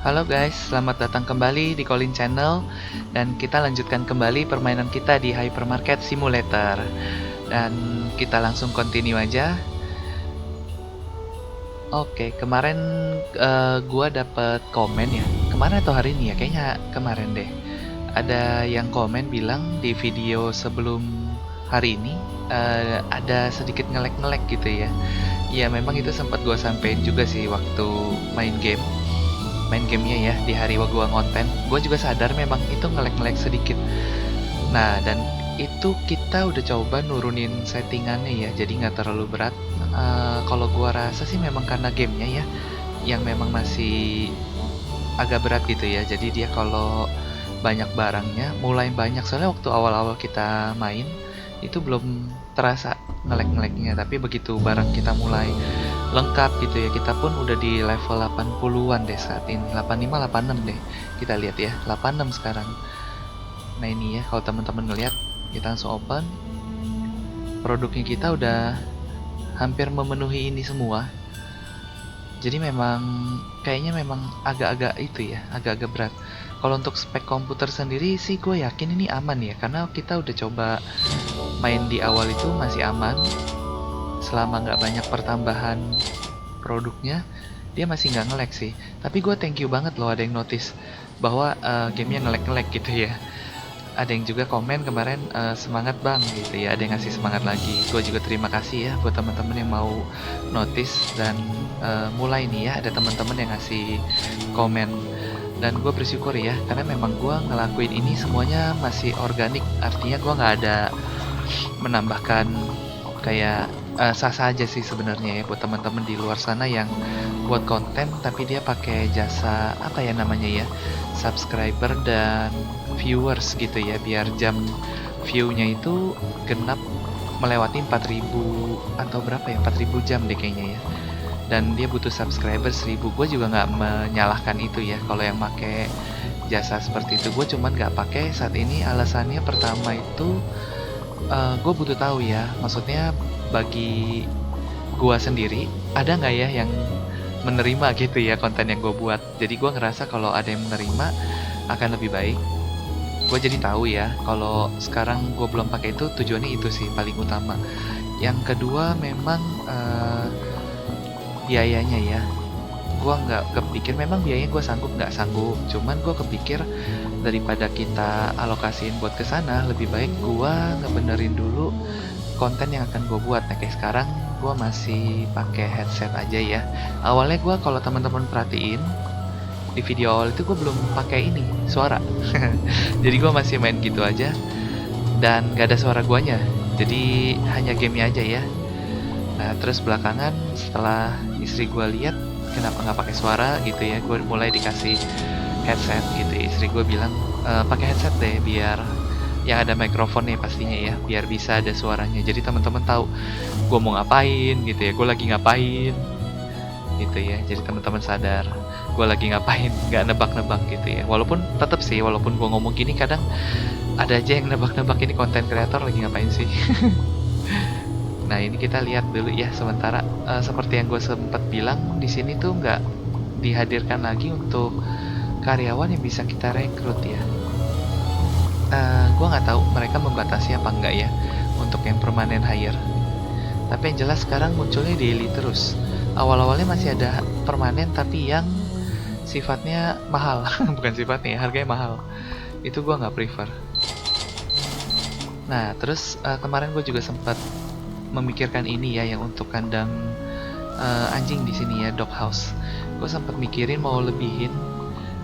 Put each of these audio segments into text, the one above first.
Halo guys, selamat datang kembali di Colin Channel dan kita lanjutkan kembali permainan kita di Hypermarket Simulator. Dan kita langsung continue aja. Oke, kemarin gua dapet komen ya. Kemarin atau hari ini ya? Kayaknya kemarin deh. Ada yang komen bilang di video sebelum hari ini ada sedikit ngelek-ngelek gitu ya. Ya memang itu sempat gua sampein juga sih waktu main gamenya ya di hari gua ngonten. Gua juga sadar memang itu ngelek-ngelek sedikit. Nah, dan itu kita udah coba nurunin settingannya ya, jadi nggak terlalu berat. Kalau gua rasa sih memang karena gamenya ya, yang memang masih agak berat gitu ya. Jadi dia kalau banyak barangnya, mulai banyak soalnya waktu awal-awal kita main itu belum terasa ngelek-ngeleknya, tapi begitu barang kita mulai lengkap gitu ya, kita pun udah di level 80-an deh saat ini. 85, 86 deh. Kita lihat ya, 86 sekarang. Nah ini ya, kalau teman-teman ngeliat, kita langsung open. Produknya kita udah hampir memenuhi ini semua. Jadi memang kayaknya memang agak-agak itu ya, agak-agak berat. Kalau untuk spek komputer sendiri sih gue yakin ini aman ya, karena kita udah coba main di awal itu masih aman. Selama nggak banyak pertambahan produknya, dia masih nggak nge-lag sih. Tapi gue thank you banget loh ada yang notice bahwa gamenya nge-lag gitu ya. Ada yang juga komen kemarin semangat bang gitu ya, ada yang ngasih semangat lagi. Gue juga terima kasih ya buat teman-teman yang mau notice dan mulai nih ya ada teman-teman yang ngasih komen, dan gue bersyukur ya karena memang gue ngelakuin ini semuanya masih organik, artinya gue nggak ada menambahkan kayak sah-sah aja sih sebenarnya ya buat teman-teman di luar sana yang buat konten tapi dia pakai jasa apa ya namanya ya, subscriber dan viewers gitu ya, biar jam view-nya itu genap melewati 4000 atau berapa ya, 4000 jam deh kayaknya ya, dan dia butuh subscriber 1000. Gue juga nggak menyalahkan itu ya kalau yang pakai jasa seperti itu. Gue cuman nggak pakai saat ini, alasannya pertama itu gue butuh tahu ya, maksudnya bagi gue sendiri ada nggak ya yang menerima gitu ya konten yang gue buat. Jadi gue ngerasa kalau ada yang menerima akan lebih baik. Gue jadi tahu ya kalau sekarang gue belum pakai itu, tujuannya itu sih paling utama. Yang kedua memang biayanya ya. Gue nggak kepikir, memang biayanya gue sanggup nggak sanggup, cuman gue kepikir daripada kita alokasiin buat kesana, lebih baik gue ngebenerin dulu konten yang akan gue buat. Nah kayak sekarang gue masih pakai headset aja ya. Awalnya gue, kalau teman-teman perhatiin di video awal itu gue belum pakai ini suara. Jadi gue masih main gitu aja dan gak ada suara guanya, jadi hanya gamenya aja ya. Nah terus belakangan setelah istri gue lihat kenapa nggak pakai suara gitu ya, gue mulai dikasih headset gitu. Istri gue bilang pakai headset deh biar yang ada mikrofonnya pastinya ya, biar bisa ada suaranya, jadi teman-teman tahu gue mau ngapain gitu ya, gue lagi ngapain gitu ya, jadi teman-teman sadar gue lagi ngapain, nggak nebak-nebak gitu ya. Walaupun tetap sih, walaupun gue ngomong gini kadang ada aja yang nebak-nebak ini konten kreator lagi ngapain sih. Nah ini kita lihat dulu ya sementara. Seperti yang gue sempat bilang di sini tuh nggak dihadirkan lagi untuk karyawan yang bisa kita rekrut ya. Gue nggak tahu mereka membatasi apa enggak ya untuk yang permanen hire. Tapi yang jelas sekarang munculnya daily terus. Awal-awalnya masih ada permanen tapi yang sifatnya mahal. Bukan sifatnya ya, harganya mahal. Itu gue nggak prefer. Nah terus kemarin gue juga sempat memikirkan ini ya, yang untuk kandang anjing di sini ya, dog house. Gue sempat mikirin mau lebihin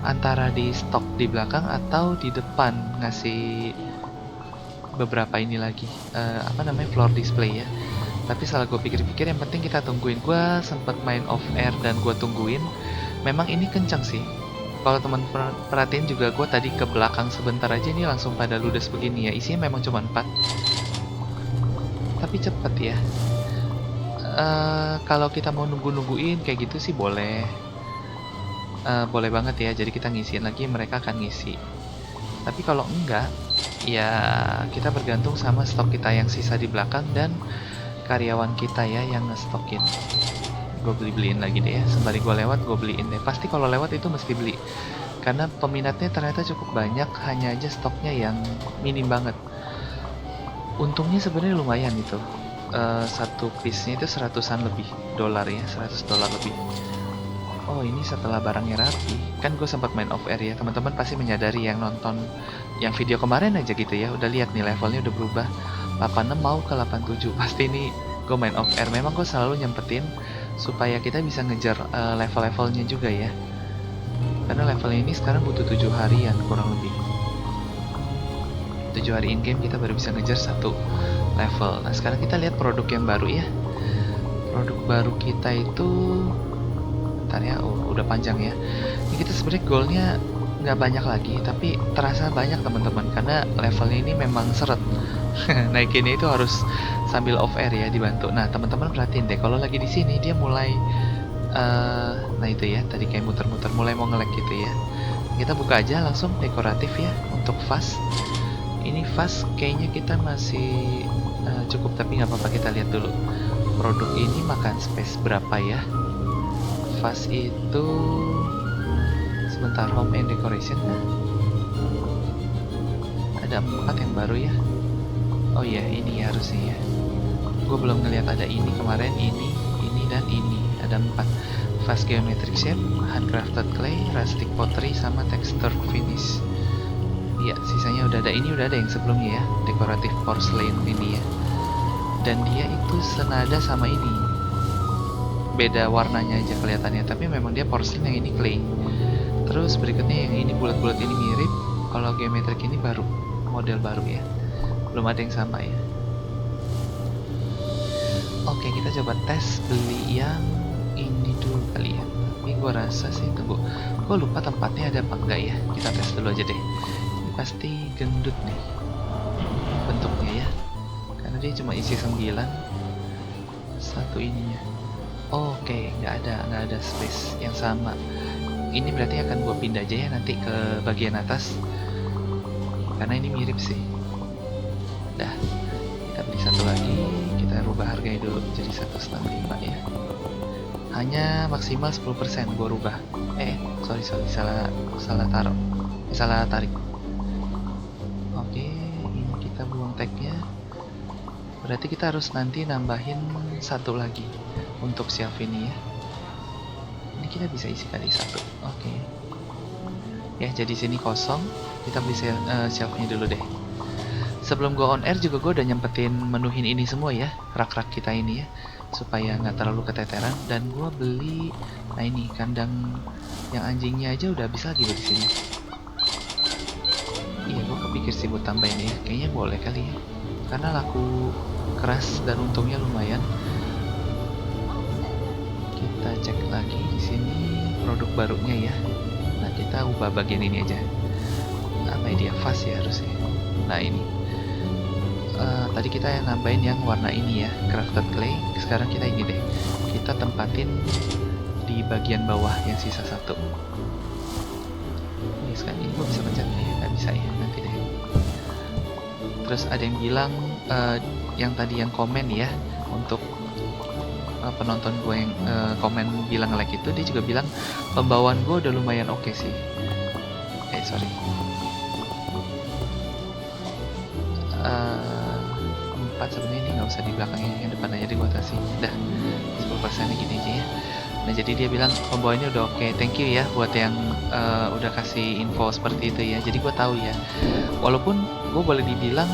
antara di stok di belakang atau di depan, ngasih beberapa ini lagi apa namanya, floor display ya. Tapi setelah gue pikir-pikir yang penting kita tungguin. Gue sempat main off air dan gue tungguin, memang ini kencang sih. Kalau teman perhatiin juga, gue tadi ke belakang sebentar aja ini langsung pada ludes begini ya. Isinya memang cuma 4 tapi cepet ya. Kalau kita mau nungguin kayak gitu sih boleh. Boleh banget ya, jadi kita ngisiin lagi, mereka akan ngisi. Tapi kalau enggak, ya kita bergantung sama stok kita yang sisa di belakang dan karyawan kita ya yang ngestokin. gue beliin lagi deh ya. Sembari gue lewat gue beliin deh, pasti kalau lewat itu mesti beli karena peminatnya ternyata cukup banyak, hanya aja stoknya yang minim banget. Untungnya sebenarnya lumayan itu. Satu piece-nya itu seratusan lebih dolar ya, 100 dolar lebih. Oh ini setelah barangnya rapi. Kan gue sempat main off air ya, teman-teman pasti menyadari yang nonton yang video kemarin aja gitu ya, udah lihat nih levelnya udah berubah 86 mau ke 87. Pasti ini gue main off air, memang gue selalu nyempetin supaya kita bisa ngejar level-levelnya juga ya. Karena levelnya ini sekarang butuh 7 harian kurang lebih. 7 hari in game kita baru bisa ngejar satu level. Nah sekarang kita lihat produk yang baru ya. Produk baru kita itu, bentar ya, udah panjang ya. Ini kita sebenarnya goalnya nggak banyak lagi, tapi terasa banyak teman-teman karena levelnya ini memang seret. Naikinnya itu harus sambil off air ya, dibantu. Nah teman-teman perhatiin deh, kalau lagi di sini dia mulai nah itu ya, tadi kayak muter-muter mulai mau nge-lag gitu ya. Kita buka aja langsung dekoratif ya untuk fast. Ini fast kayaknya kita masih cukup, tapi nggak apa-apa, kita lihat dulu produk ini makan space berapa ya. Fast itu sebentar, home and decoration nah. Ada 4 yang baru ya. Oh iya ini harusnya ya, gue belum ngeliat ada ini kemarin, ini dan ini. Ada 4 fast geometric shape, handcrafted clay, rustic pottery, sama texture finish. Iya sisanya udah ada. Ini udah ada yang sebelumnya ya, decorative porcelain ini ya, dan dia itu senada sama ini, beda warnanya aja kelihatannya, tapi memang dia porcelain, yang ini clay. Terus berikutnya yang ini bulat-bulat ini mirip, kalau geometric ini baru, model baru ya, belum ada yang sama ya. Oke kita coba tes beli yang ini dulu kali ya, tapi gua rasa sih, tunggu, gua lupa tempatnya ada apa enggak ya, kita tes dulu aja deh. Ini pasti gendut nih bentuknya ya, karena dia cuma isi 9 satu ininya. Oke, nggak ada space yang sama. Ini berarti akan gua pindah aja ya nanti ke bagian atas, karena ini mirip sih. Dah, kita beli satu lagi, kita rubah harganya dulu jadi 1,5 ya. Hanya maksimal 10% gua rubah. Sorry, salah taruh, salah tarik. Oke, ini kita buang tagnya. Berarti kita harus nanti nambahin satu lagi untuk shelf ini ya. Ini kita bisa isi kali satu. Oke. Ya, jadi sini kosong. Kita beli shelfnya dulu deh. Sebelum go on air juga gue udah nyempetin menuhin ini semua ya, rak-rak kita ini ya, supaya nggak terlalu keteteran. Dan gue beli, nah ini kandang yang anjingnya aja udah habis lagi di sini. Iya, gue kepikir sih buat tambahin ya, kayaknya boleh kali ya, karena laku keras dan untungnya lumayan. Kita cek lagi di sini produk barunya ya. Nah kita ubah bagian ini aja. Apa dia, fast ya harusnya. Nah ini. Tadi kita nambahin yang warna ini ya, crafted clay. Sekarang kita ini deh, kita tempatin di bagian bawah yang sisa satu. Ini sekarang ini gue bisa pencet nih, nggak bisa ya, nanti deh. Terus ada yang bilang yang tadi yang komen ya, untuk penonton gue yang komen bilang like itu, dia juga bilang pembawaan gue udah lumayan oke sih. Sorry. 4 sebenarnya ini nggak usah di belakangnya, yang depan aja di gua atasin. Dah 10% gini aja ya. Nah jadi dia bilang pembawaannya udah oke. Thank you ya buat yang udah kasih info seperti itu ya. Jadi gua tahu ya, walaupun gua boleh dibilang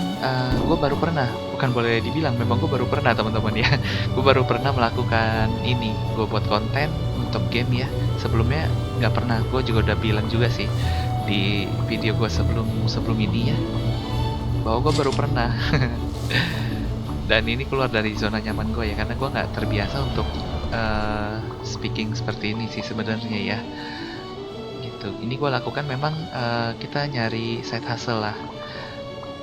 gua baru pernah, bukan boleh dibilang, memang gua baru pernah teman-teman ya. Gua baru pernah melakukan ini, gua buat konten untuk game ya. Sebelumnya nggak pernah. Gua juga udah bilang juga sih di video gua sebelum ini ya, bahwa gue baru pernah. Dan ini keluar dari zona nyaman gue ya, karena gue nggak terbiasa untuk speaking seperti ini sih sebenarnya ya, gitu. Ini gue lakukan memang kita nyari side hustle lah,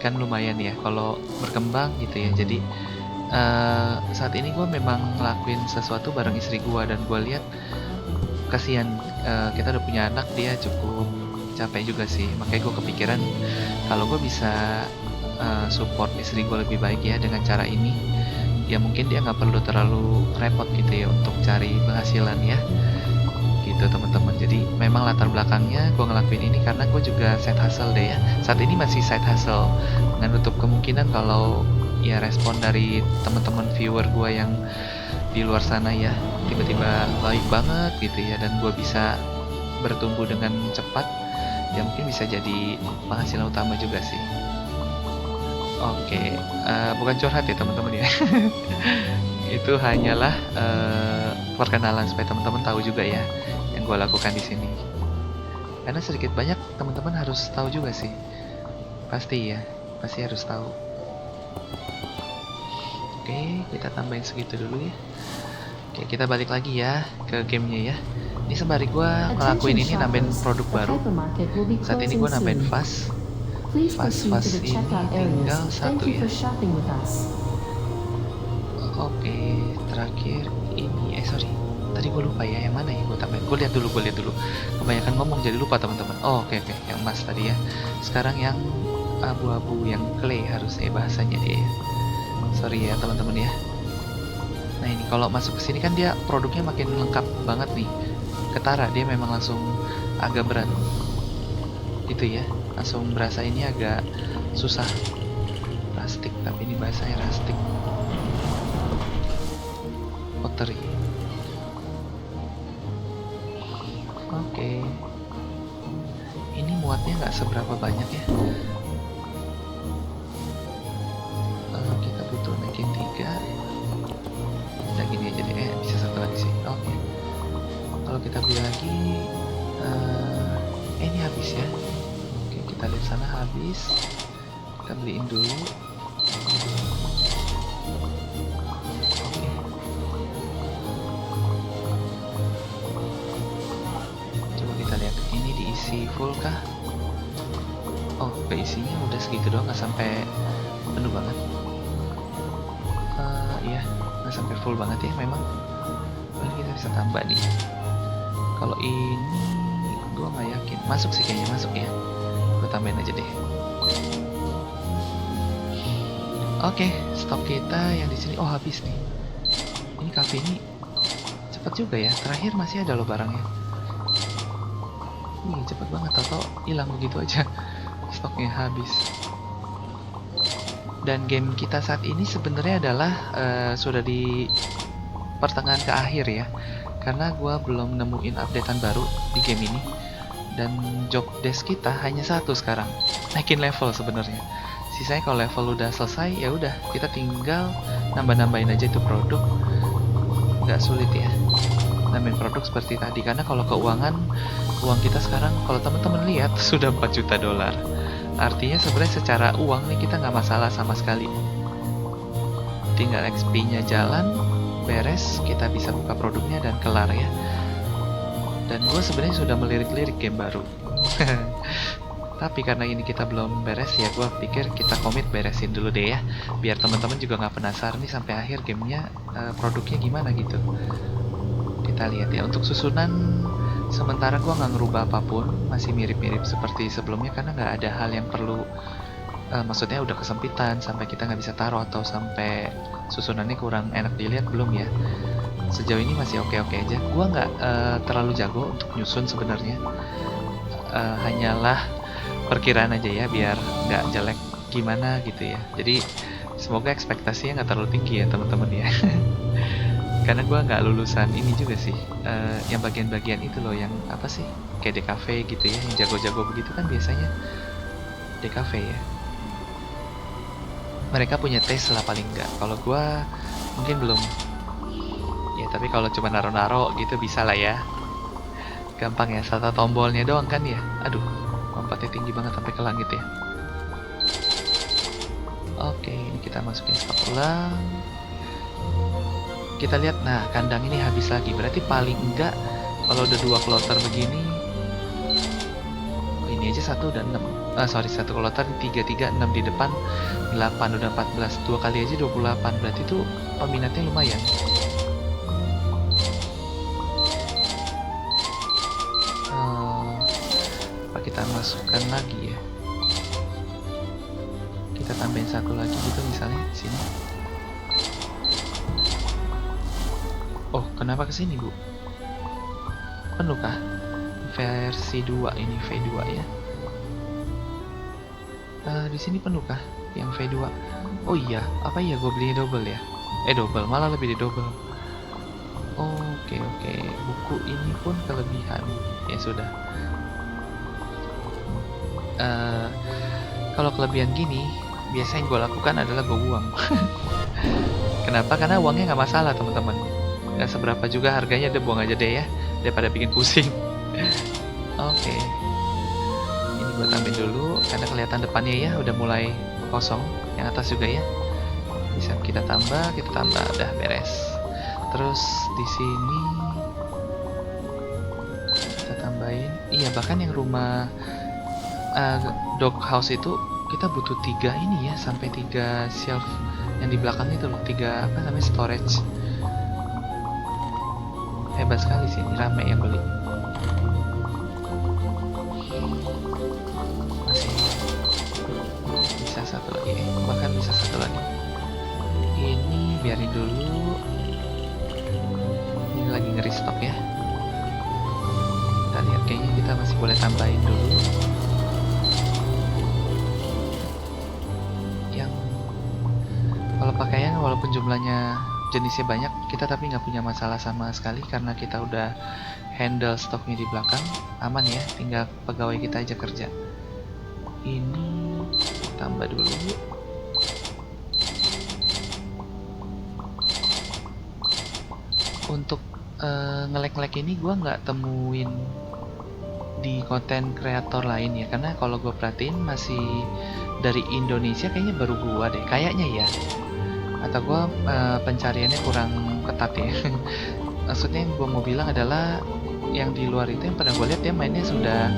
kan lumayan ya kalau berkembang gitu ya. Jadi saat ini gue memang ngelakuin sesuatu bareng istri gue, dan gue lihat kasihan, kita udah punya anak, dia cukup capek juga sih. Makanya gue kepikiran kalau gue bisa support istri gue lebih baik ya dengan cara ini, ya mungkin dia nggak perlu terlalu repot gitu ya untuk cari penghasilan ya, gitu teman-teman. Jadi memang latar belakangnya gue ngelakuin ini karena gue juga side hustle deh ya. Saat ini masih side hustle, dengan nutup kemungkinan kalau ya respon dari teman-teman viewer gue yang di luar sana ya tiba-tiba baik banget gitu ya, dan gue bisa bertumbuh dengan cepat, ya mungkin bisa jadi penghasilan utama juga sih. Oke, bukan curhat ya teman-teman ya. Itu hanyalah perkenalan supaya teman-teman tahu juga ya yang gue lakukan di sini. Karena sedikit banyak teman-teman harus tahu juga sih. Pasti ya, pasti harus tahu. Oke, kita tambahin segitu dulu ya. Oke, kita balik lagi ya ke gamenya ya. Ini sembari gue ngelakuin ini nambahin produk baru. Saat ini gue nambahin fast ini tinggal satu ya. Oke, terakhir ini sorry, tadi gue lupa ya yang mana ya gue tambahin. Gue lihat dulu. Kebanyakan ngomong jadi lupa teman-teman. Oke, yang emas tadi ya. Sekarang yang abu-abu, yang clay harusnya bahasanya deh. Sorry ya teman-teman ya. Nah ini kalau masuk ke sini kan dia produknya makin lengkap banget nih. Ketara dia memang langsung agak berat. Gitu ya. Langsung berasa ini agak susah. Plastik, tapi ini bahasanya rustic. Pottery. Oke. Ini muatnya nggak seberapa banyak ya. Kita butuh naikin 3. Udah gini aja deh, bisa satu lagi sih. Oke. Kalau kita beli lagi, ini habis ya. Oke, kita lihat sana habis. Kita beliin dulu. Oke. Coba kita lihat, ini diisi full kah? Oh, keisinya udah segitu doang, nggak sampai penuh banget. Iya, nggak sampai full banget ya memang. Ini kita bisa tambah nih. Kalau ini gue nggak yakin, masuk sih kayaknya masuk ya. Gue tambahin aja deh. Oke, stok kita yang di sini habis nih. Ini kafe ini cepet juga ya. Terakhir masih ada loh barangnya. Cepet banget, tau hilang begitu aja. Stoknya habis. Dan game kita saat ini sebenarnya adalah sudah di pertengahan ke akhir ya, karena gue belum nemuin updatean baru di game ini, dan job desk kita hanya satu sekarang, naikin level sebenarnya. Sisanya kalau level udah selesai ya udah kita tinggal nambah-nambahin aja itu produk, nggak sulit ya nambahin produk seperti tadi. Karena kalau keuangan, uang kita sekarang kalau teman-teman lihat sudah 4 juta dolar. Artinya sebenarnya secara uang nih kita nggak masalah sama sekali. Tinggal XP-nya jalan, beres, kita bisa buka produknya dan kelar ya. Dan gue sebenarnya sudah melirik-lirik game baru. Tapi karena ini kita belum beres ya, gue pikir kita komit beresin dulu deh ya. Biar teman-teman juga nggak penasaran nih sampai akhir gamenya produknya gimana gitu. Kita lihat ya, untuk susunan sementara gua nggak ngerubah apapun, masih mirip-mirip seperti sebelumnya karena nggak ada hal yang perlu, maksudnya udah kesempitan sampai kita nggak bisa taruh atau sampai susunannya kurang enak dilihat, belum ya. Sejauh ini masih oke-oke aja. Gua nggak terlalu jago untuk nyusun sebenarnya, hanyalah perkiraan aja ya biar nggak jelek gimana gitu ya. Jadi semoga ekspektasinya nggak terlalu tinggi ya teman-teman ya. Karena gue nggak lulusan ini juga sih, yang bagian-bagian itu loh, yang apa sih, kayak DKV gitu ya, yang jago-jago begitu kan biasanya DKV ya. Mereka punya tes lah paling nggak. Kalau gue mungkin belum. Ya tapi kalau cuma naro-naro gitu bisa lah ya. Gampang ya, satu tombolnya doang kan ya. Aduh, lompatnya tinggi banget sampai ke langit ya. Oke, ini kita masukin stok ulang. Kita lihat, nah kandang ini habis lagi, berarti paling enggak kalau udah 2 kloter begini, ini aja 1 dan 6, satu kloter 3, 6 di depan, 8 udah 14, 2 kali aja 28, berarti itu peminatnya lumayan. Apa kita masukkan lagi ya, kita tambahin 1 lagi gitu misalnya di sini. Oh, kenapa kesini Bu? Penuh kah? Versi 2 ini V2 ya. Di sini penuh kah? Yang V2. Oh iya, apa iya gue belinya double ya? Double, malah lebih di double. Oke oke, buku ini pun kelebihan. Ya sudah. Eh, Kalau kelebihan gini, biasanya yang gue lakukan adalah gue buang. Kenapa? Karena uangnya nggak masalah teman-teman. Nggak seberapa juga harganya, udah buang aja deh ya, daripada bikin pusing. Oke, ini gue tambahin dulu karena kelihatan depannya ya udah mulai kosong. Yang atas juga ya. Bisa kita tambah, udah beres. Terus di sini kita tambahin. Iya, bahkan yang rumah dog house itu kita butuh 3 ini ya, sampai 3 shelf yang di belakang itu loh, 3 apa namanya, storage. Hebat sekali sih, ini rame yang beli. Masih bisa satu lagi, bahkan bisa satu lagi. Ini biarin dulu. Ini lagi nge-restock ya. Kita lihat, kayaknya kita masih boleh tambahin dulu. Yang kalau pakaian walaupun jumlahnya jenisnya banyak, kita tapi nggak punya masalah sama sekali karena kita udah handle stoknya di belakang, aman ya, tinggal pegawai kita aja kerja. Ini tambah dulu. Untuk nge-lag ini gue nggak temuin di konten kreator lain ya, karena kalau gue perhatiin masih dari Indonesia kayaknya baru gue deh, kayaknya ya. Atau gue pencariannya kurang ketat ya. Maksudnya yang gue mau bilang adalah yang di luar itu yang pernah gue lihat dia mainnya sudah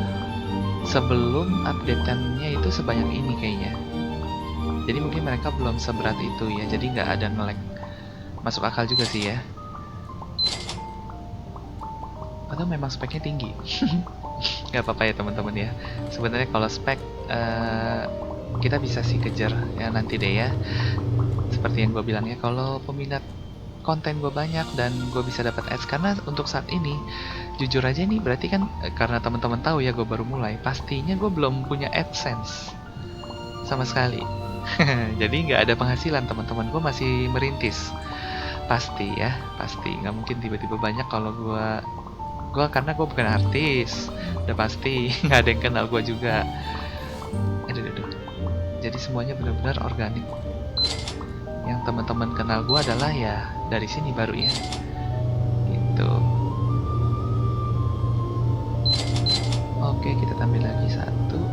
sebelum updateannya itu sebanyak ini kayaknya. Jadi mungkin mereka belum seberat itu ya, jadi nggak ada nge-lag. Masuk akal juga sih ya. Atau memang speknya tinggi. Nggak apa-apa ya teman-teman ya. Sebenarnya kalau spek kita bisa sih kejar ya nanti deh ya. Seperti yang gue bilang ya, kalau peminat konten gue banyak dan gue bisa dapat ads, karena untuk saat ini jujur aja nih, berarti kan karena teman-teman tahu ya gue baru mulai, pastinya gue belum punya AdSense sama sekali. Jadi nggak ada penghasilan teman-teman, gue masih merintis. Pasti ya, pasti nggak mungkin tiba-tiba banyak kalau gue karena gue bukan artis, udah pasti nggak ada yang kenal gue juga. Aduh. Jadi semuanya benar-benar organik. Yang teman-teman kenal gue adalah ya dari sini baru ya, gitu. Oke, kita tambah lagi satu.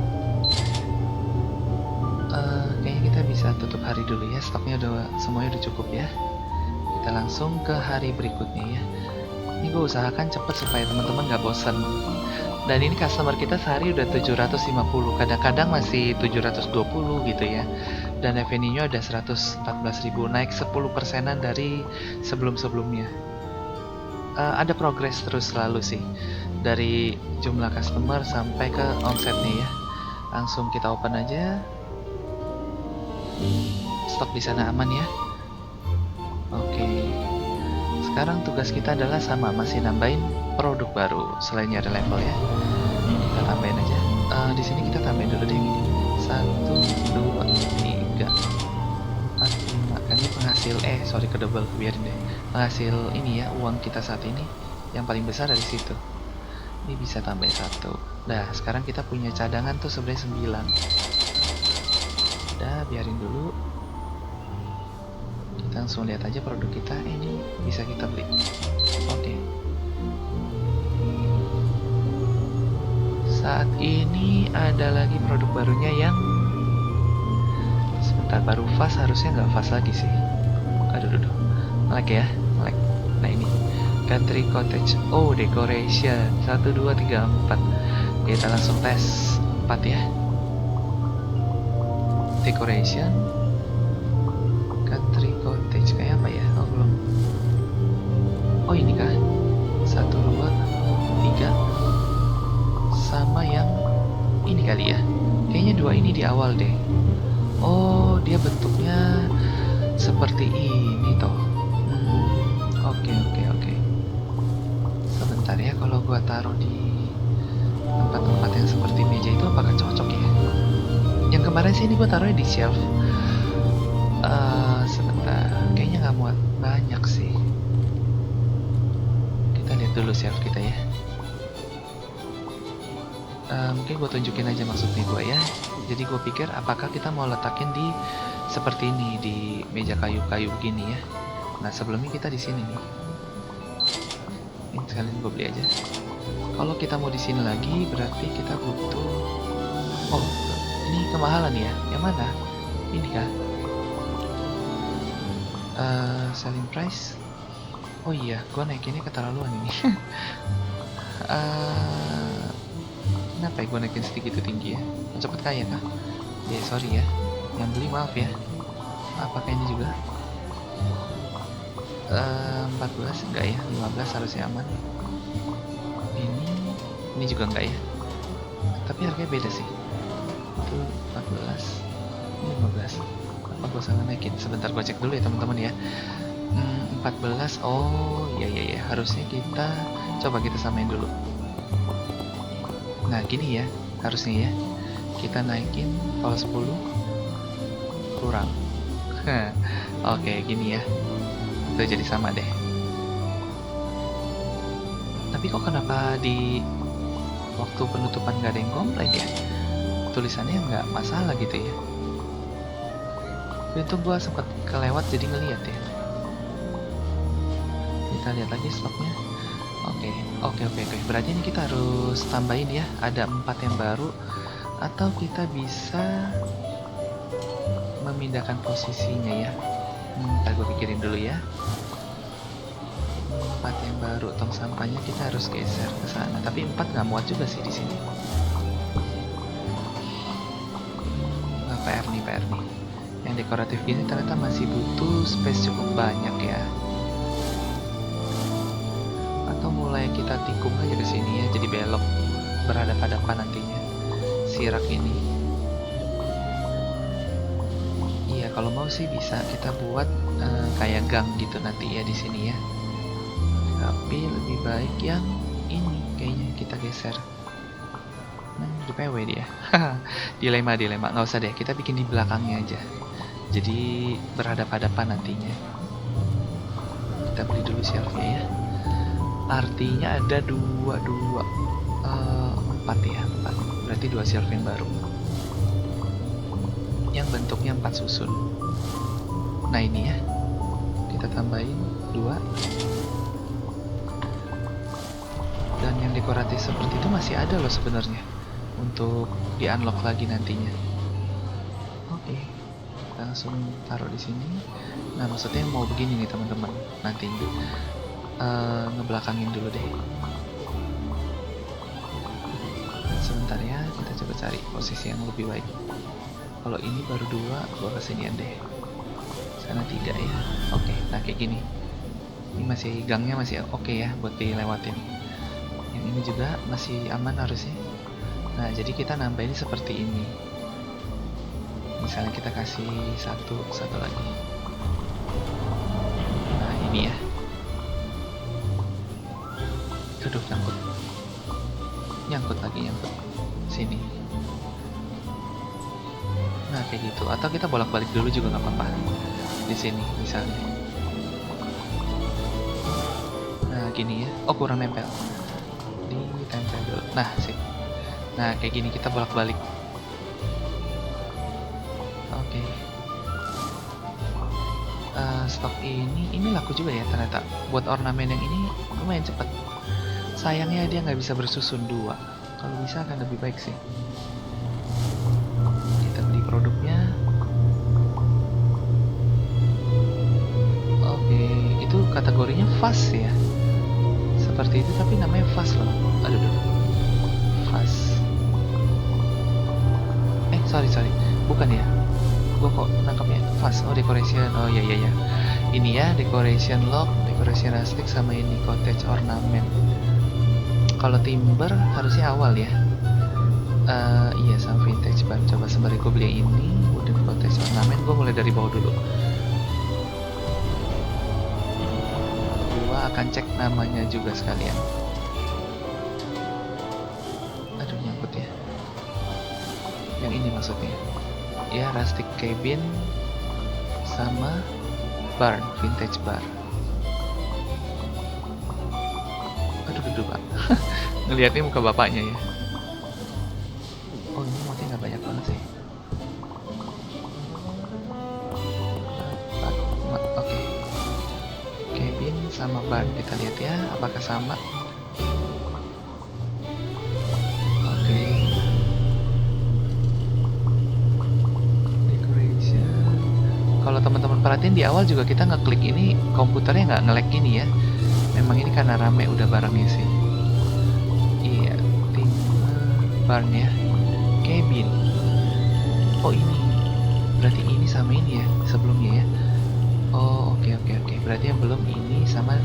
Kayaknya kita bisa tutup hari dulu ya, stoknya udah semuanya udah cukup ya. Kita langsung ke hari berikutnya ya. Ini gue usahakan cepet supaya teman-teman gak bosan. Dan ini customer kita sehari udah 750, kadang-kadang masih 720 gitu ya. Dan revenue-nya ada 114.000, naik 10%-an dari sebelum-sebelumnya. Ada progres terus selalu sih, dari jumlah customer sampai ke omsetnya ya. Langsung kita open aja. Stok di sana aman ya. Oke. Sekarang tugas kita adalah sama, masih nambahin produk baru selain nyari level ya. Kita tambahin aja. Di sini kita tambahin dulu deh ini. 1, 2, 3, 4, 5. Kan ini penghasil ke double, biarin deh. Penghasil ini ya, uang kita saat ini yang paling besar dari situ. Ini bisa tambahin 1. Nah, sekarang kita punya cadangan tuh sebenarnya 9. Udah, biarin dulu. Kita langsung lihat aja produk kita, ini bisa kita beli. Oke. Saat ini ada lagi produk barunya yang sebentar, baru fast, harusnya nggak fast lagi sih. Aduh, lag ya, lag. Nah ini Country Cottage, decoration 1, 2, 3, 4. Kita langsung tes 4 ya. Decoration Country Cottage kayak apa ya? Oh belum. Oh ini kah? 1, 2, 3. Sama yang ini kali ya. Kayaknya 2 ini di awal deh. Oh dia bentuknya seperti ini toh. Oke, oke, oke. Sebentar ya, kalau gua taruh di tempat-tempat yang seperti meja itu apakah cocok ya? Yang kemarin sih ini gua taruhnya di shelf. Sebentar, kayaknya nggak muat banyak sih. Kita lihat dulu shelf kita ya. Mungkin gue tunjukin aja maksudnya gue ya. Jadi gue pikir apakah kita mau letakin di seperti ini di meja kayu-kayu gini ya. Nah sebelumnya kita di sini nih. Ini sekalian gue beli aja. Kalau kita mau di sini lagi berarti kita butuh. Oh ini kemahalan ya. Yang mana? Ini kah? Selling price. Oh iya, gue naikinnya keterlaluan ini. Kenapa ya gue naikin sedikit tinggi ya? Cepet kaya kah? Ya sorry ya. Yang beli maaf ya. Apakah ini juga? 14 enggak ya? 15 harusnya aman. Ini juga enggak ya? Tapi harganya beda sih. Itu 14. Ini 15. Apa gue salah naikin? Sebentar gue cek dulu ya teman-teman ya. 14. Oh iya. Harusnya kita coba kita samain dulu. Nah gini ya, harusnya ya kita naikin kalau 10 kurang. Oke gini ya, udah jadi sama deh. Tapi kok kenapa di waktu penutupan gak ada yang komplain ya? Tulisannya nggak masalah gitu ya. Itu gua sempat kelewat jadi ngeliat ya. Kita lihat lagi slotnya. Oke. Berarti ini kita harus tambahin ya. Ada 4 yang baru. Atau kita bisa memindahkan posisinya ya. Ntar gue pikirin dulu ya. 4 yang baru. Tong sampahnya kita harus geser ke sana. Tapi 4 nggak muat juga sih di sini. PR nih. Yang dekoratif gini ternyata masih butuh space cukup banyak ya. Mulai kita tikung aja ke sini ya, jadi belok berhadapan-hadapan nantinya si rak ini. Iya, kalau mau sih bisa kita buat kayak gang gitu nanti ya di sini ya. Tapi lebih baik yang ini kayaknya kita geser. Di PW dia. dilema. Nggak usah deh, kita bikin di belakangnya aja. Jadi berhadapan-hadapan nantinya. Kita beli dulu shelfnya ya. Artinya ada 4 ya, 4. Berarti 2 shelf yang baru yang bentuknya 4 susun. Nah ini ya, kita tambahin 2. Dan yang dekoratif seperti itu masih ada loh sebenarnya untuk di unlock lagi nantinya. Oke, kita langsung taruh di sini. Nah maksudnya mau begini nih teman-teman, nanti ngebelakangin dulu deh. Sebentar ya, kita coba cari posisi yang lebih baik. Kalau ini baru 2, gua kesinian deh. Sana 3 ya. Oke, nah kayak gini. Ini masih gangnya masih oke ya buat dilewatin. Yang ini juga masih aman harusnya. Nah, jadi kita nambahin seperti ini. Misalnya kita kasih satu lagi. Nah, ini ya. Aduh, nyangkut lagi sini. Nah kayak gitu, atau kita bolak-balik dulu juga nggak apa-apa di sini misalnya. Nah gini ya, oh kurang nempel, ditempel dulu. Nah sip. Nah kayak gini kita bolak-balik. Oke. Stok ini laku juga ya ternyata. Buat ornamen yang ini lumayan cepat. Sayangnya dia nggak bisa bersusun 2. Kalau bisa akan lebih baik sih. Kita beli produknya. Oke, itu kategorinya fast ya. Seperti itu tapi namanya fast loh. Aduh. Fast. Sorry. Bukan ya. Gua kok nangkapnya fast. Oh, decoration. Oh iya. Ini ya, decoration lock, decoration rustic sama ini cottage ornament. Kalau timber harusnya awal ya. Iya sama vintage ban. Coba sembari gue beli yang ini wooden cottage ornament. Gue mulai dari bawah dulu. 2 Bapak akan cek namanya juga sekalian. Aduh, nyangkut ya. Yang ini maksudnya. Ya, rustic cabin sama barn, vintage bar. Aduh, duduk Pak. Ngelihatnya muka bapaknya ya. Oh, ini mungkin nggak banyak banget sih. Oke. Cabin sama barn, kita lihat ya, apakah sama. Oke. Decoration. Kalau teman-teman perhatiin di awal juga kita ngeklik ini, komputernya nggak nge-lag gini ya. Memang ini karena rame udah barangnya sih. Iya, barn ya. Cabin. Oh, ini. Berarti ini sama ini ya, sebelumnya ya. Oh, oke. Berarti yang belum ini sama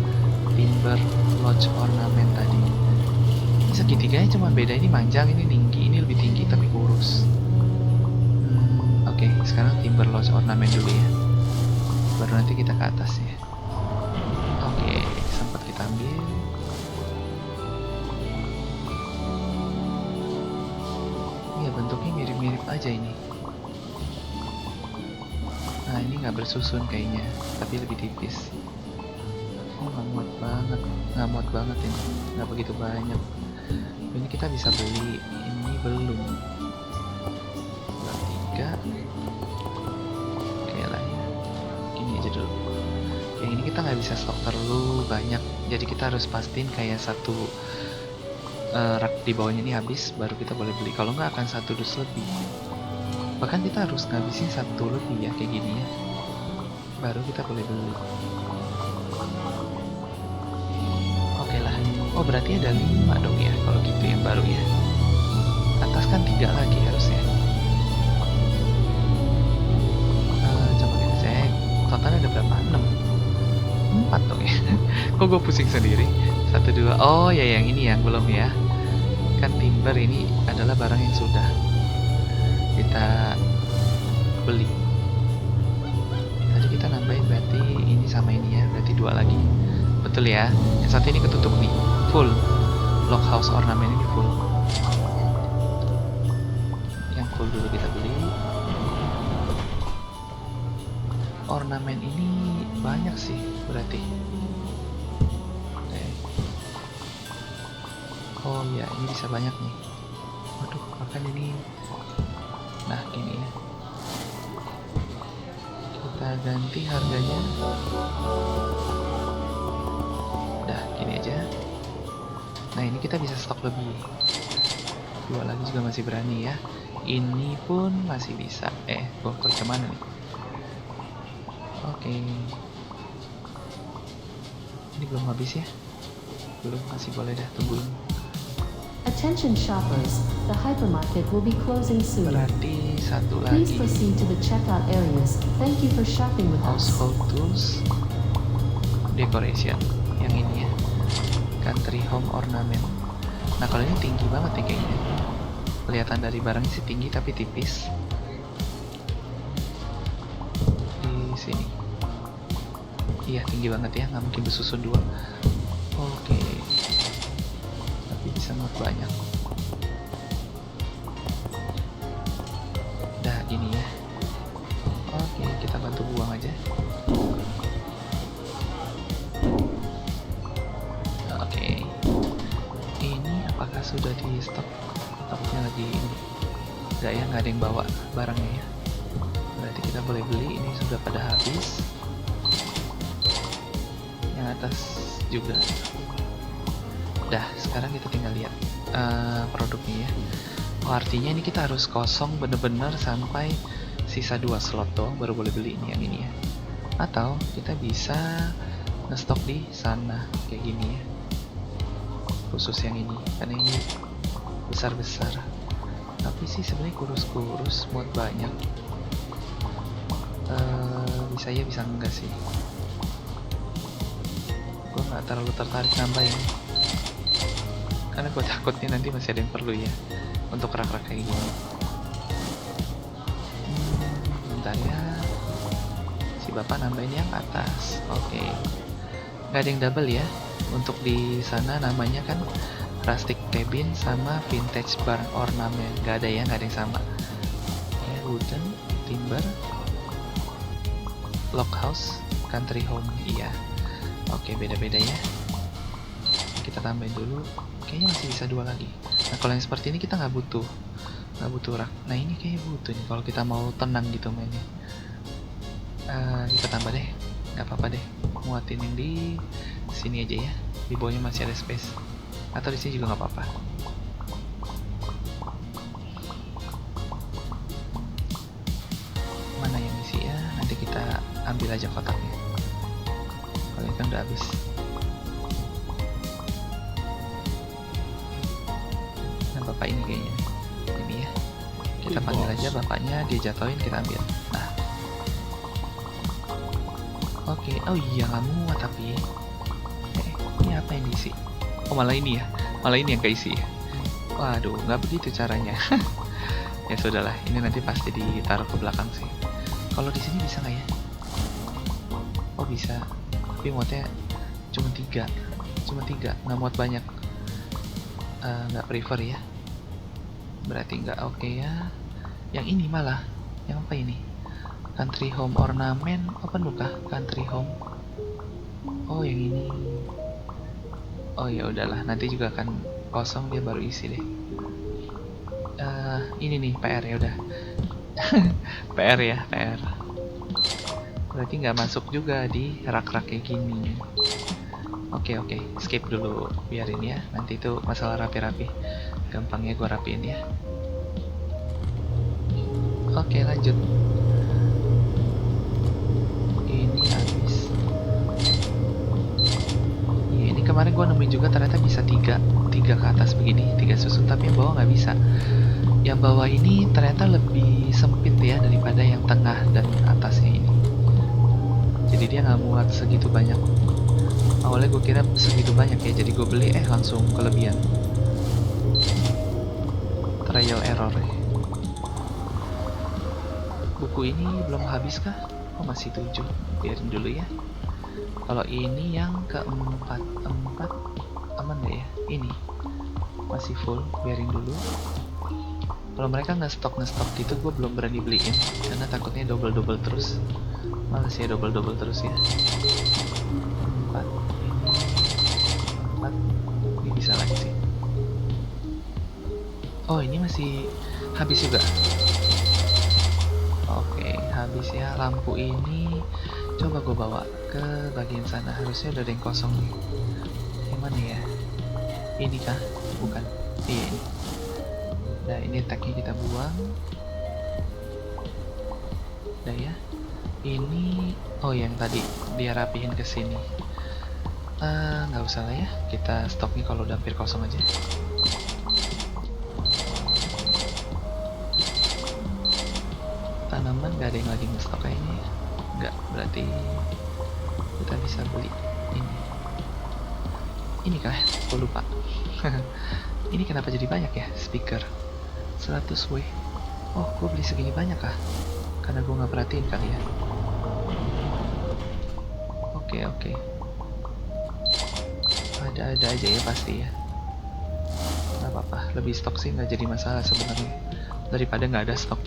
timber lodge ornament tadi. Ini segitiganya cuma beda, ini manjang, ini tinggi, ini lebih tinggi tapi kurus. Oke, sekarang timber lodge ornament dulu ya. Baru nanti kita ke atas ya. Oke, sempat kita ambil. Iya, bentuknya mirip-mirip aja ini. Nah, ini nggak bersusun kayaknya, tapi lebih tipis. Oh, nggak muat banget ini, nggak begitu banyak. Ini kita bisa beli, ini belum. 3. Oke lah ya, gini aja dulu. Yang ini kita nggak bisa stok terlalu banyak, jadi kita harus pastiin kayak satu rak di bawahnya ini habis, baru kita boleh beli. Kalau nggak akan 1 dus lebih. Bahkan kita harus ngabisin 1 lebih ya, kayak gini ya, baru kita boleh beli. Oke lah. Oh, berarti ada 5 dong ya kalau gitu yang baru ya. Atas kan 3 lagi harusnya. Coba kita cek totalnya ada berapa. 4 dong ya. Kok gue pusing sendiri. 1, 2. Oh ya, yang ini yang belum ya. Kan timber ini adalah barang yang sudah kita beli. Tadi kita nambahin berarti ini sama ini ya, berarti 2 lagi. Betul ya. Yang satu ini ketutup nih, full. Log house ornament ini full. Yang full dulu kita beli. Ornamen ini banyak sih berarti. Oh ya, ini bisa banyak nih. Waduh, bahkan ini. Nah, gini ya. Kita ganti harganya. Udah, gini aja. Nah, ini kita bisa stok lebih. 2 lagi juga masih berani ya. Ini pun masih bisa. Gua ke mana nih? Oke. Ini belum habis ya? Belum, masih boleh dah, tungguin. Attention shoppers, the hypermarket will be closing soon. Berarti 1 Please lagi. proceed to the checkout areas. Thank you for shopping with us. Household tools, decoration, yang ini ya, country home ornament. Nah, kalau ini tinggi banget nih kayaknya. Kelihatan dari barangnya sih tinggi tapi tipis. Di sini. Iya, tinggi banget ya, nggak mungkin bersusun 2. Oke. Tapi bisa muat banyak. Dah gini ya. Oke, kita bantu buang aja. Oke. Ini apakah sudah di stok? Takutnya lagi ini. Enggak ya, nggak ada yang bawa barangnya ya. Berarti kita boleh beli, ini sudah pada habis. Yang atas juga. Dah, sekarang kita tinggal lihat produknya ya. Oh, artinya ini kita harus kosong bener-bener sampai sisa 2 slot doang baru boleh beli ini yang ini ya. Atau kita bisa ngestok di sana kayak gini ya. Khusus yang ini, karena ini besar-besar. Tapi sih sebenarnya kurus-kurus, muat banyak. Bisa ya, bisa enggak sih. Gue nggak terlalu tertarik nambah ini. Karena gue takutnya nanti masih ada yang perlu ya untuk rak-rak kayak gini. Bentar ya, si bapak nambahin yang atas. Oke. nggak ada yang double ya. Untuk di sana namanya kan rustic cabin sama vintage bar ornament, nggak ada ya, nggak ada yang sama ya. Wooden, timber, log house, country home, iya. Oke, beda-beda ya. Kita tambahin dulu, kayaknya masih bisa 2 lagi. Nah kalau yang seperti ini kita nggak butuh rak. Nah ini kayaknya butuh nih kalau kita mau tenang gitu mainnya. Kita tambah deh, nggak apa-apa deh, muatin yang di sini aja ya, di bawahnya masih ada space, atau di sini juga nggak apa-apa. Mana yang isi ya, nanti kita ambil aja kotaknya, kalau ini kan udah habis. Nah bapak ini kayaknya ini ya, kita panggil aja bapaknya, dia jatuhin, kita ambil. Nah oke. Oh iya, nggak muat tapi ini apa yang diisi? Oh malah ini ya, malah ini yang keisi ya. Waduh, nggak begitu caranya. Ya sudahlah, ini nanti pasti ditaruh ke belakang sih. Kalau di sini bisa nggak ya? Oh bisa, tapi muatnya cuma 3, nggak muat banyak. Nggak prefer ya, berarti nggak oke ya. Yang ini malah, yang apa ini? Country home ornament, open buka country home. Oh yang ini. Oh ya udahlah, nanti juga akan kosong, dia baru isi deh. Ini nih PR ya udah. PR ya, PR. Berarti nggak masuk juga di rak-rak kayak gini. Oke, skip dulu, biarin ya. Nanti itu masalah rapi-rapi, gampangnya gua rapiin ya. Oke, lanjut. Ini habis. Ya, ini kemarin gua nemuin juga, ternyata bisa 3 ke atas begini, 3 susun, tapi yang bawah nggak bisa. Yang bawah ini ternyata lebih sempit ya daripada yang tengah dan atasnya ini. Jadi dia nggak muat segitu banyak. Awalnya gue kira segitu banyak ya, jadi gue beli langsung kelebihan. Trial error ya. Buku ini belum habis kah? Oh masih 7, biarin dulu ya. Kalau ini yang keempat, aman gak ya? Ini masih full, biarin dulu. Kalau mereka nge-stok gitu, gue belum berani beliin karena takutnya double terus. Males ya double terus ya. 4, ini bisa lagi sih. Oh ini masih habis juga. Oke, habis ya. Lampu ini coba gue bawa ke bagian sana, harusnya udah ada yang kosong nih. Yang mana ya? Ini kah? Bukan. Iya ini. Nah ini tagnya kita buang. Udah ya. Ini oh yang tadi dia rapihin ke sini. Nggak usah lah ya, kita stoknya kalau udah hampir kosong aja. Tanaman nggak ada yang lagi nge-stok kayaknya ya. Nggak, berarti kita bisa beli ini. Ini kah? Aku lupa. Ini kenapa jadi banyak ya speaker? 100W. Oh, gue beli segini banyak kah? Karena gue nggak perhatiin kali ya. Oke. Ada aja ya pasti ya. Nggak apa-apa, lebih stok sih nggak jadi masalah sebenarnya daripada nggak ada stok.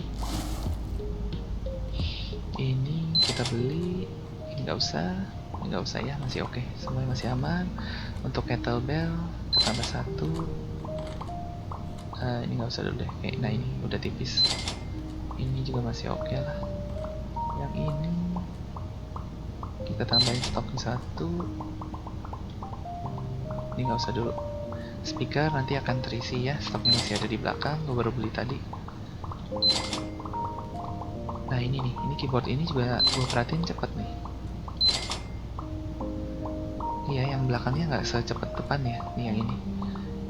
Ini kita beli, ini nggak usah ya, masih oke, semuanya masih aman. Untuk kettlebell kita tambah 1. Ini nggak usah dulu deh. Nah ini udah tipis. Ini juga masih oke lah. Yang ini kita tambahin stoknya 1. Ini nggak usah dulu. Speaker nanti akan terisi ya, stoknya masih ada di belakang, gue baru beli tadi. Nah ini nih, ini keyboard ini juga gue perhatiin cepet nih. Iya, yang belakangnya nggak secepat depan ya. Nih yang ini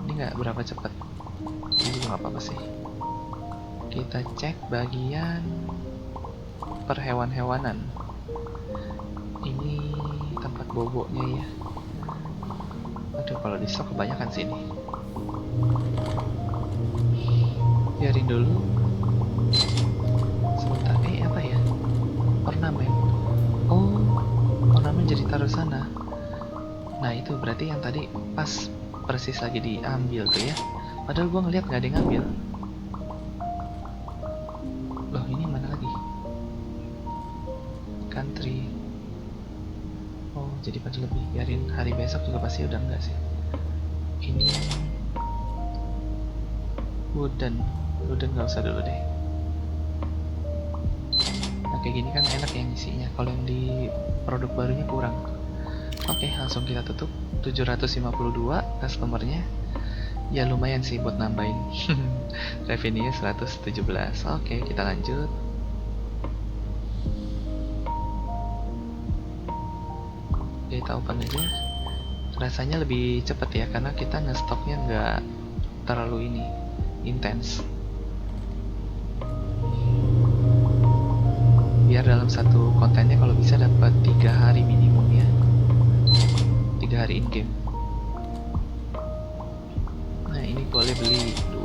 nggak berapa cepet. Ini juga nggak apa-apa sih. Kita cek bagian perhewan-hewanan. Ini tempat boboknya ya. Aduh, kalau di stok kebanyakan sih ini. Biarin dulu. Sebentar, apa ya? Ornamen. Oh, ornamen jadi taruh sana. Nah itu berarti yang tadi pas persis lagi diambil tuh ya. Padahal gua ngeliat nggak ada yang ngambil. Loh ini mana lagi? Country. Oh jadi pada lebih. Biarin hari besok juga pasti udah enggak sih. Ini wooden nggak usah dulu deh. Nah kayak gini kan enak yang isinya. Kalau yang di produk barunya kurang. Oke, langsung kita tutup. 752 customernya. Ya lumayan sih buat nambahin. Revenue 117. Oke, kita lanjut. Kita open aja. Rasanya lebih cepet ya karena kita ngestoknya nggak terlalu ini intens. Biar dalam satu kontennya kalau bisa dapat 3 hari minimum ya. 3 hari in game. Nah ini boleh beli 2.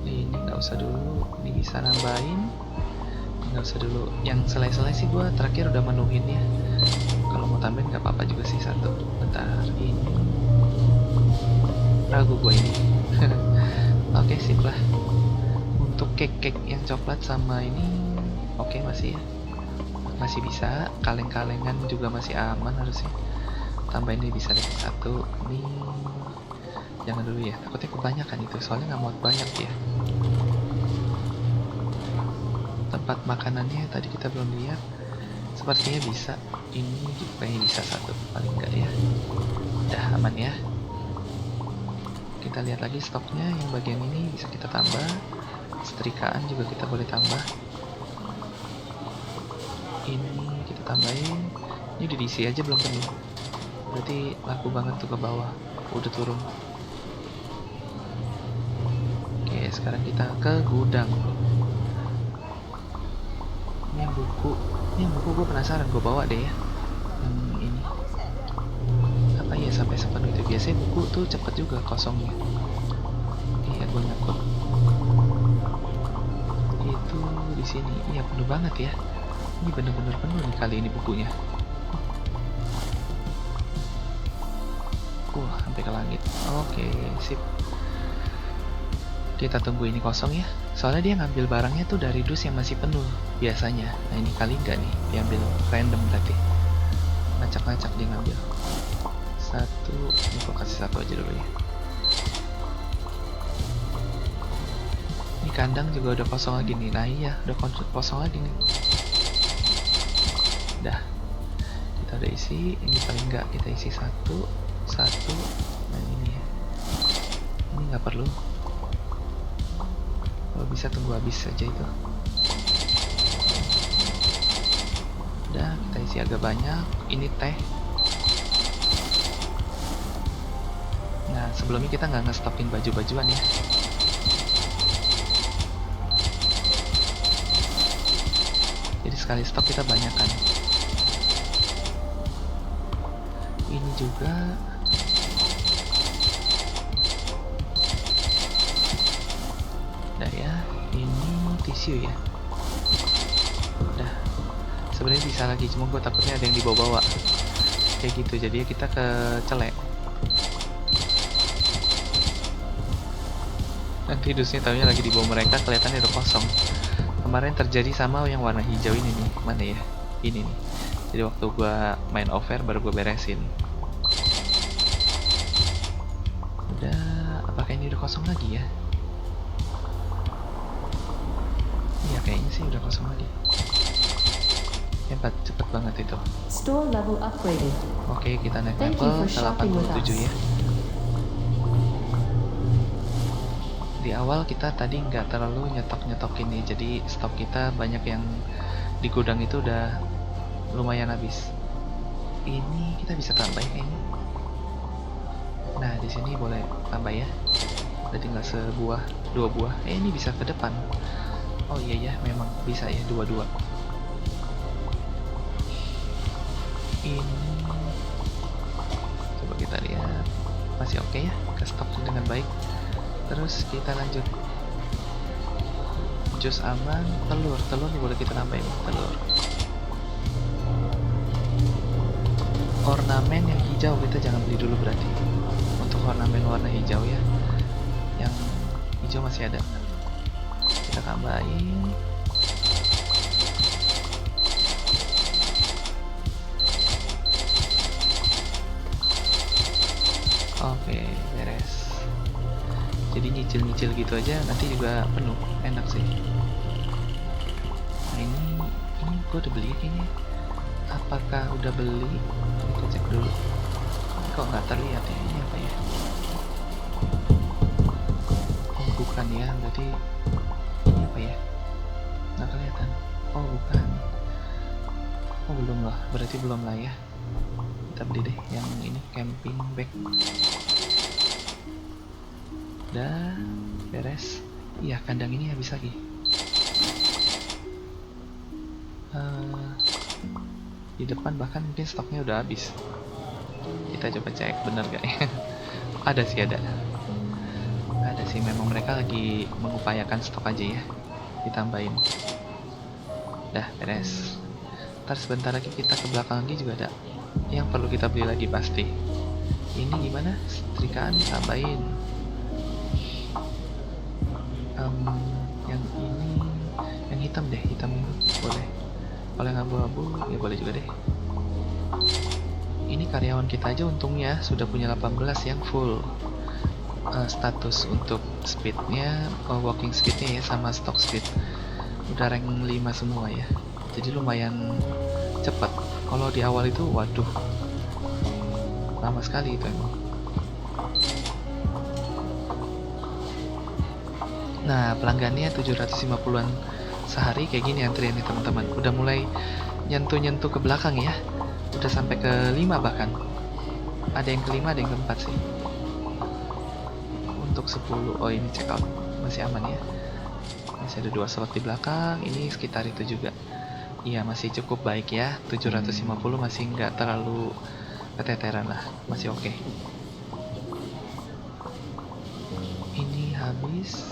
Ini nggak usah dulu. Ini bisa nambahin. Nggak usah dulu. Yang selai-selai sih gua terakhir udah menuhin ya. Kalau mau tambahin nggak apa-apa juga sih 1. Bentar ini. Ragu gua ini. Oke sip lah. Untuk cake yang coklat sama ini oke masih ya. Masih bisa. Kaleng-kalengan juga masih aman harusnya. Tambahin ini bisa deh 1. Ini jangan dulu ya, takutnya kebanyakan itu soalnya nggak muat banyak ya. Tempat makanannya tadi kita belum lihat, sepertinya bisa. Ini kayaknya bisa 1 paling enggak ya. Udah aman ya. Kita lihat lagi stoknya. Yang bagian ini bisa kita tambah. Setrikaan juga kita boleh tambah. Ini kita tambahin. Ini di DC aja belum penuh. Berarti laku banget tuh ke bawah. Udah turun. Oke, sekarang kita ke gudang. Ini yang buku. Ini yang buku gue penasaran, gue bawa deh ya. Ini. Apa ya sampai sepenuh itu? Biasanya buku tuh cepet juga kosongnya. Iya, gue nyangkut. Itu di sini. Iya, penuh banget ya. Ini bener-bener penuh nih kali ini bukunya. Sampai ke langit. Oke, sip. Kita tunggu ini kosong ya. Soalnya dia ngambil barangnya tuh dari dus yang masih penuh biasanya. Nah ini kali enggak nih, diambil random berarti. Ngacak-ngacak dia ngambil. 1, ini gua kasih 1 aja dulu ya. Ini kandang juga udah kosong lagi nih. Nah iya, udah kosong lagi nih. Udah. Kita udah isi, ini paling enggak kita isi 1. Nah ini ya. Ini nggak perlu. Kalau bisa tunggu habis saja itu. Udah, kita isi agak banyak. Ini teh. Nah, sebelumnya kita nggak ngestokin baju-bajuan ya. Jadi sekali stok kita banyakkan. Ini juga. Udah ya, ini tisu ya. Udah. Sebenarnya bisa lagi, cuma gue takutnya ada yang dibawa-bawa. Kayak gitu, jadi kita ke celek. Nanti dusnya tahunya lagi dibawa mereka, kelihatannya udah kosong. Kemarin terjadi sama yang warna hijau ini nih, mana ya? Ini nih. Jadi waktu gue main offer baru gue beresin. Udah, apakah ini udah kosong lagi ya? Iya kayaknya sih udah kosong lagi. Hebat, cepet banget itu. Store level upgraded. Oke, kita naik Thank you level for ke shopping with 87 us. ya. Di awal kita tadi nggak terlalu nyetok-nyetokin nih, jadi stok kita banyak yang di gudang itu udah lumayan habis. Ini kita bisa tambah ya kayaknya. Nah, di sini boleh tambah ya. Udah tinggal 2 buah. Ini bisa ke depan. Oh iya ya, memang bisa ya 2. Ini coba kita lihat. Masih oke ya, ke stok dengan baik. Terus kita lanjut. Jus aman, telur nih boleh kita tambahin telur. ornamen yang hijau kita jangan beli dulu berarti. Untuk ornamen warna hijau ya, yang hijau masih ada, kita tambahin. Oke, beres. Jadi nyicil-nyicil gitu aja nanti juga penuh, enak sih. Nah ini gue udah beli kayaknya. Apakah udah beli? Kita cek dulu. Kok nggak terlihat ya? Ini apa ya? Oh bukan ya, berarti ini apa ya? Nggak kelihatan. Oh bukan. Oh belum lah, berarti belum lah ya. Kita beli deh yang ini, camping bag. Udah beres. Iya, kandang ini habis lagi. Di depan bahkan mungkin stoknya udah habis. Kita coba cek bener gak ya. Ada sih, ada sih, memang mereka lagi mengupayakan stok aja ya, ditambahin. Dah beres. Ntar sebentar lagi kita ke belakang lagi juga ada yang perlu kita beli lagi pasti. Ini gimana? Setrikaan tambahin. Yang ini, yang hitam deh, hitam boleh. Kalau yang abu-abu ya boleh juga deh. Ini karyawan kita aja untungnya sudah punya 18 yang full status untuk speednya, walking speednya ya, sama stock speed udah rank 5 semua ya. Jadi lumayan cepat. Kalau di awal itu waduh, lama sekali itu emang. Nah pelanggannya 750-an sehari kayak gini antriannya teman-teman. Udah mulai nyentuh-nyentuh ke belakang ya. Udah sampai ke 5 bahkan. Ada yang ke 5, ada yang ke 4 sih. Untuk 10, oh ini check out. Masih aman ya. Masih ada 2 slot di belakang. Ini sekitar itu juga. Iya masih cukup baik ya. 750 masih nggak terlalu keteteran lah. Masih oke. Ini habis.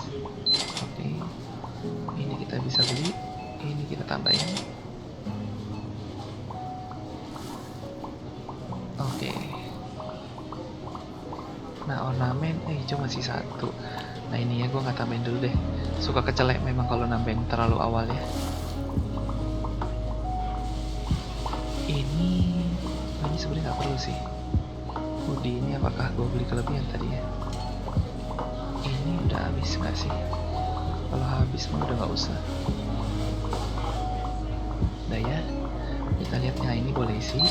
Oke. Ini kita bisa beli. Ini kita tambahin. Oke. Nah ornamen hijau masih 1. Nah ini ya gue nggak tambahin dulu deh. Suka kecelek memang kalau nambahin terlalu awal ya. Ini sebenarnya nggak perlu sih. Hoodie ini apakah gue beli kelebihan tadi ya? Ini udah habis nggak sih? Kalau habis mah udah nggak usah. Udah ya. Kita lihat, nah ini boleh isi 1.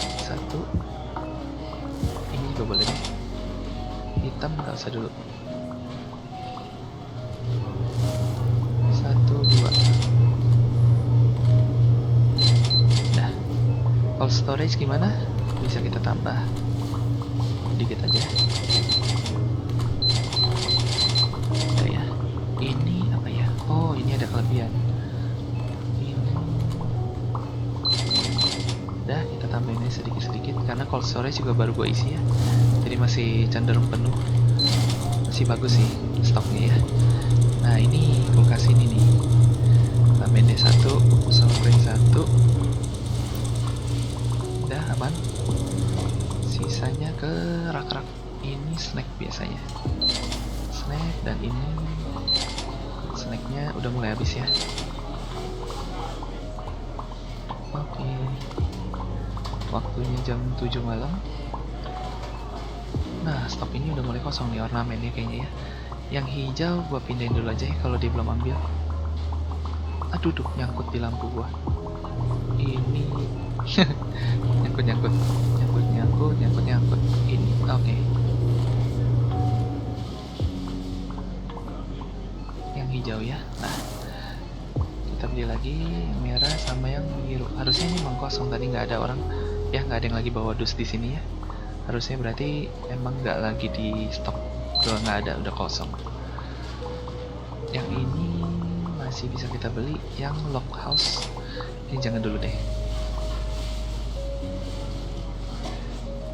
Ini juga boleh deh. Hitam nggak usah dulu. 1, 2. Nah, cold storage gimana? Bisa kita tambah dikit aja. Udah ya. Ini apa ya? Oh ini ada kelebihan. Ini. Udah kita tambahin sedikit-sedikit karena cold storage juga baru gue isi ya. Jadi masih cenderung penuh. Masih bagus sih stoknya ya. Nah ini kulkas ini nih. Tambahin deh 1 sama ring 1. Udah aman. Sisanya ke rak-rak. Ini snack biasanya. Snack dan ini snacknya udah mulai habis ya. Oke. Waktunya jam 7 malam. Nah stok ini udah mulai kosong nih ornamennya kayaknya ya. Yang hijau gua pindahin dulu aja ya kalau dia belum ambil. Aduh duh, nyangkut di lampu gua. Ini nyangkut. Ini oke. Yang hijau ya. Nah kita beli lagi yang merah sama yang biru. Harusnya ini emang kosong, tadi nggak ada orang ya, nggak ada yang lagi bawa dus di sini ya. Harusnya berarti emang nggak lagi di stok, udah nggak ada, udah kosong. Yang ini masih bisa kita beli, yang lock house ini jangan dulu deh.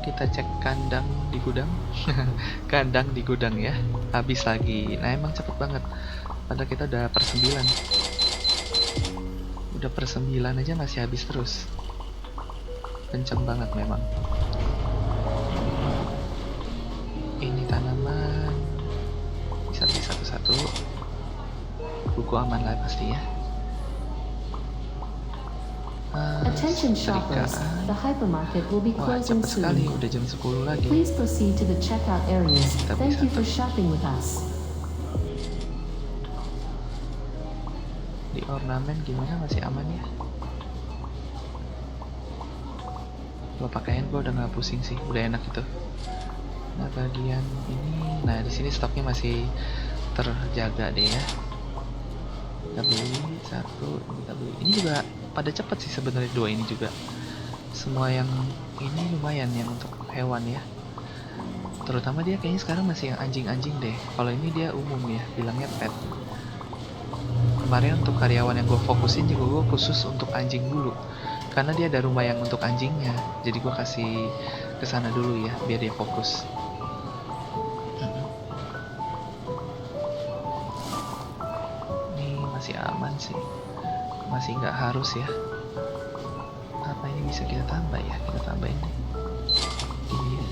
Kita cek kandang di gudang. Kandang di gudang ya, habis lagi. Nah emang cepet banget, padahal kita udah per 9 aja masih habis terus. Kenceng banget memang. Ini tanaman bisa beli satu-satu. Buku aman lah pasti ya. Attention shoppers, Setrikaan. the hypermarket will be Wah, closing cepet sekali, soon. udah jam 10 lagi. Please proceed to the checkout areas. Kita beli Thank you satu. for shopping with us. Di ornamen gimana, masih aman ya? Kalau pakaian gua udah nggak pusing sih, udah enak itu. Nah bagian ini, nah di sini stoknya masih terjaga deh ya. Kita beli satu, kita beli. Ini juga pada cepet sih sebenarnya, dua ini juga. Semua yang ini lumayan yang untuk hewan ya. Terutama dia kayaknya sekarang masih yang anjing-anjing deh. Kalau ini dia umum ya, bilangnya pet. Kemarin untuk karyawan yang gue fokusin juga gue khusus untuk anjing dulu. Karena dia ada rumah yang untuk anjingnya. Jadi gue kasih kesana dulu ya, biar dia fokus. Ini masih aman sih. Masih nggak harus ya. Apa ini bisa kita tambah ya? Kita tambahin deh. Ini ya.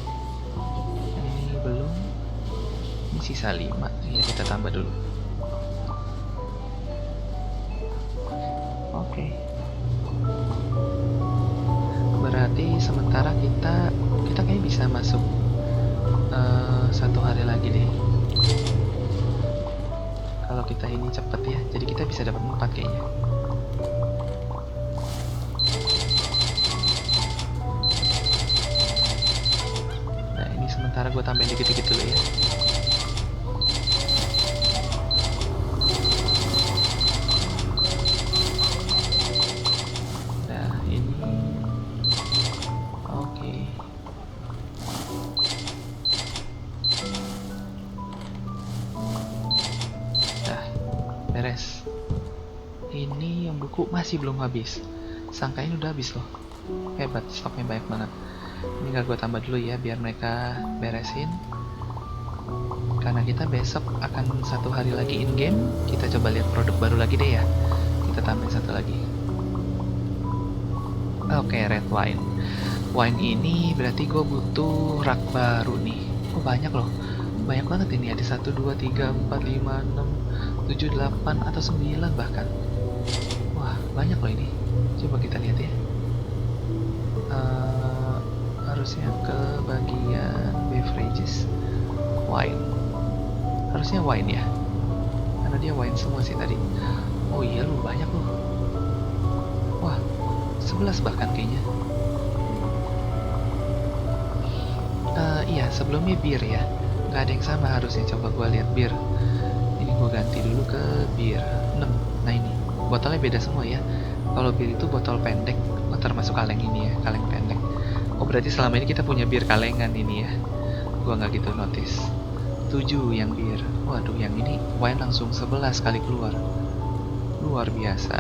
Ini belum. Ini sisa 5. Ya kita tambah dulu. Oke. Berarti sementara kita kayaknya bisa masuk satu hari lagi deh. Kalau kita ini cepet ya, jadi kita bisa dapat 4 kayaknya. Nah ini sementara gue tambahin dikit-dikit dulu ya. Nah ini oke. Nah beres. Ini yang buku masih belum habis. Sangkain udah habis loh. Hebat, stoknya banyak banget. Ini nggak gue tambah dulu ya, biar mereka beresin. Karena kita besok akan satu hari lagi in game, kita coba lihat produk baru lagi deh ya. Kita tambahin satu lagi. Oke, red wine. Wine ini berarti gue butuh rak baru nih. Oh banyak loh, banyak banget ini. Ada 1, 2, 3, 4, 5, 6, 7, 8 atau 9 bahkan. Wah banyak loh ini. Coba kita lihat ya. Harusnya ke bagian beverages, wine. Harusnya wine ya, karena dia wine semua sih tadi. Oh iya lu banyak lu. Wah 11 bahkan kayaknya. Iya sebelumnya bir ya, nggak ada yang sama harusnya. Coba gua lihat bir. Ini gua ganti dulu ke bir 6. Nah ini botolnya beda semua ya. Kalau bir itu botol pendek, termasuk kaleng ini ya, kaleng pendek. Oh berarti selama ini kita punya bir kalengan ini ya. Gua nggak gitu notice. 7 yang bir. Waduh yang ini wine langsung 11 kali keluar. Luar biasa.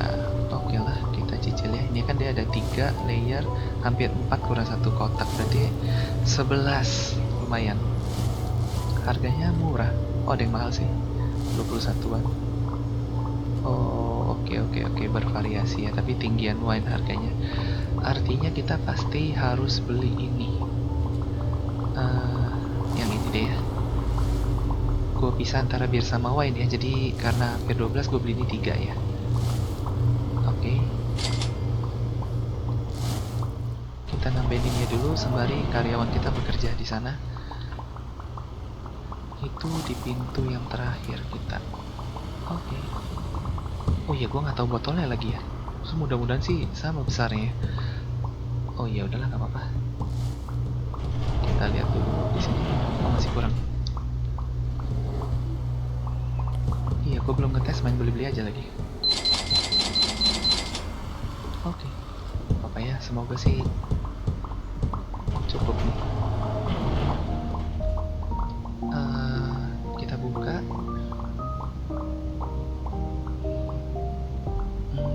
Oke lah kita cicil ya. Ini kan dia ada 3 layer, hampir 4 kurang 1 kotak, berarti 11. Lumayan. Harganya murah. Oh ada yang mahal sih, 21-an. Oh oke, bervariasi ya, tapi tinggian wine harganya. Artinya kita pasti harus beli ini. Yang ini deh ya. Gue pisah antara bir sama wine ya. Jadi karena hampir 12 gue beli ini 3 ya. Oke. Kita nambahin ini dulu sembari karyawan kita bekerja di sana. Itu di pintu yang terakhir kita. Oke. Oh iya gue nggak tahu botolnya lagi ya. Mudah-mudahan sih sama besarnya. Oh iya udahlah nggak apa-apa. Kita lihat dulu di sini. Oh masih kurang. Iya, gue belum ngetes, main beli-beli aja lagi. Oke. Apa ya, semoga sih cukup nih. Kita buka.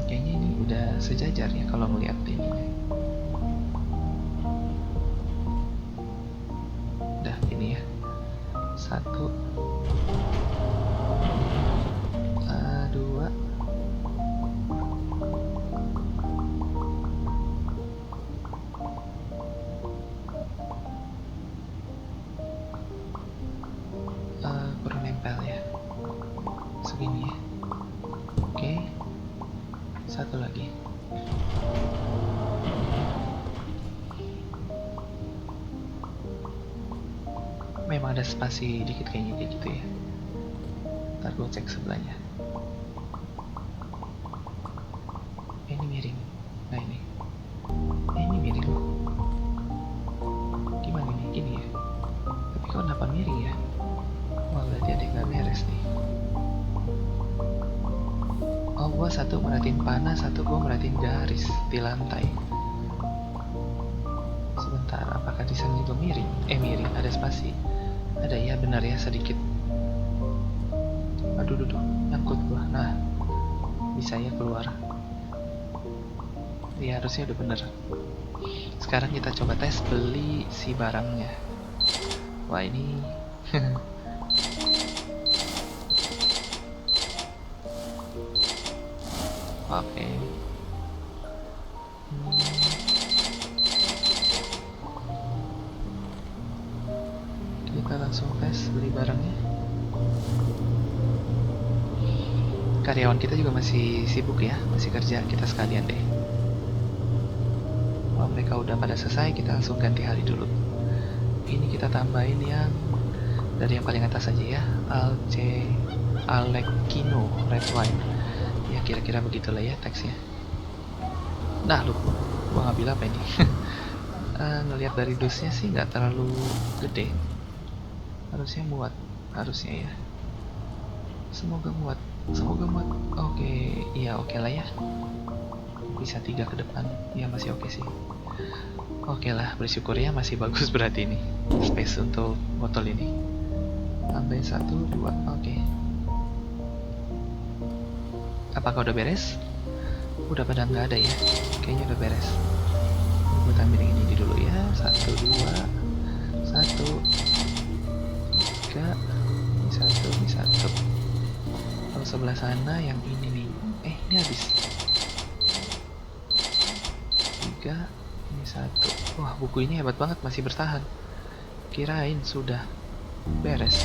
Kayaknya ini udah sejajar ya kalau ngeliat ini. Udah ini ya. 1, 2. iya. Oke. Satu lagi. Memang ada spasi dikit kayaknya kayak gitu ya. Ntar gue cek sebelahnya. Ini miring. Nah ini. Ini miring. Gimana nih? Gini ya. Tapi kok kenapa miring ya? Wah, berarti ada yang gak beres nih. Oh, gua satu merhatiin panah, satu gua merhatiin garis di lantai. Sebentar, apakah di sana juga miring? Miring, ada spasi. Ada ya, benar ya, sedikit. Aduh, nyangkut gua. Nah, bisa ya keluar. Ya, harusnya udah bener. Sekarang kita coba tes beli si barangnya. Wah, ini oke. Kita langsung tes beli barangnya. Karyawan kita juga masih sibuk ya, masih kerja, kita sekalian deh. Kalau mereka udah pada selesai, kita langsung ganti hari dulu. Ini kita tambahin yang dari yang paling atas aja ya, Alecchino Red Wine. Ya kira-kira begitulah ya teksnya. Nah lu, gua nggak bilang apa ini. Ngelihat dari dosnya sih nggak terlalu gede. Harusnya muat, harusnya ya. Semoga muat. Oke, iya oke lah ya. Bisa 3 ke depan, ya masih oke sih. Oke lah, bersyukur ya masih bagus berarti ini space untuk botol ini. Tambahin 1, 2, oke. Apakah udah beres? Udah pada nggak ada ya? Kayaknya udah beres. Gue tampilin ini dulu ya. 1, 2, 1, 3, ini 1, ini 1. Kalau sebelah sana yang ini nih. Ini habis. 3, ini 1. Wah, buku ini hebat banget, masih bertahan. Kirain sudah beres.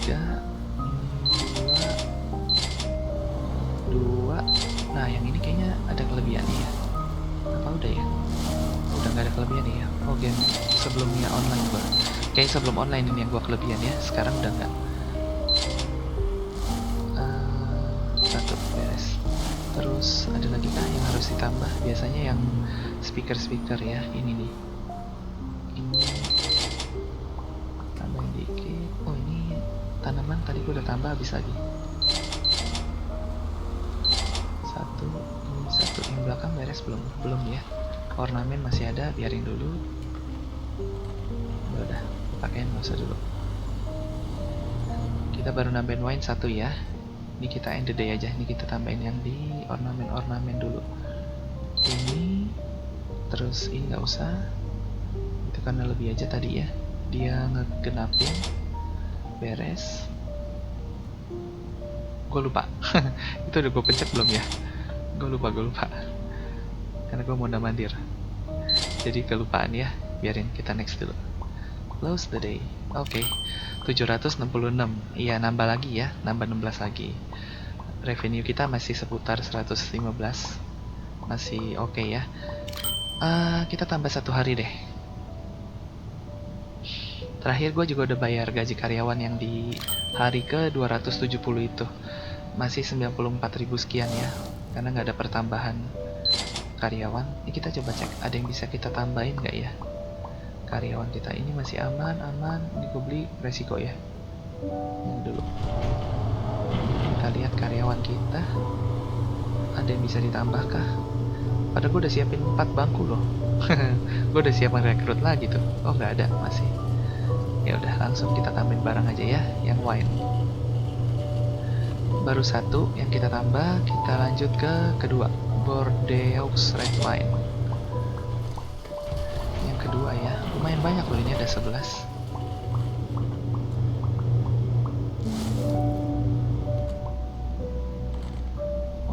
3, 2. Nah, yang ini kayaknya ada kelebihannya ya. Apa udah ya? Udah nggak ada kelebihan ya. Oh, game sebelumnya online gua. Kayak sebelum online ini yang gua kelebihan ya. Sekarang udah nggak. Satu beres. Terus ada lagi kah yang harus ditambah? Biasanya yang speaker ya. Ini nih. Ini tambahin dikit. Oh, ini tanaman tadi gua udah tambah, habis lagi. Ini 1. Yang belakang beres belum ya. Ornamen masih ada, biarin dulu. Udah pakein, nggak usah dulu. Kita baru nambahin wine 1 ya. Ini kita end the day aja. Ini kita tambahin yang di ornamen dulu. Ini terus ini nggak usah. Itu karena lebih aja tadi ya. Dia ngegenapin. Beres. Gue lupa. Itu udah gue pencet belum ya? Gue lupa. Karena gue mau mandir. Jadi kelupaan ya. Biarin, kita next dulu. Close the day. Oke. 766. Iya, nambah lagi ya. Nambah 16 lagi. Revenue kita masih seputar 115. Masih oke ya. Kita tambah 1 hari deh. Terakhir gue juga udah bayar gaji karyawan yang di hari ke 270 itu. Masih 94.000 sekian ya. Karena nggak ada pertambahan karyawan. Ini kita coba cek, ada yang bisa kita tambahin nggak ya? Karyawan kita ini masih aman. Ini gue beli resiko ya. Ini dulu. Kita lihat karyawan kita. Ada yang bisa ditambahkah? Padahal gue udah siapin 4 bangku loh. Gue udah siap merekrut lagi tuh. Oh, nggak ada, masih. Ya udah, langsung kita tambahin barang aja ya, yang wine. Baru 1 yang kita tambah, kita lanjut ke kedua, Bordeaux Red Wine. Yang kedua ya, lumayan banyak loh, ini ada 11.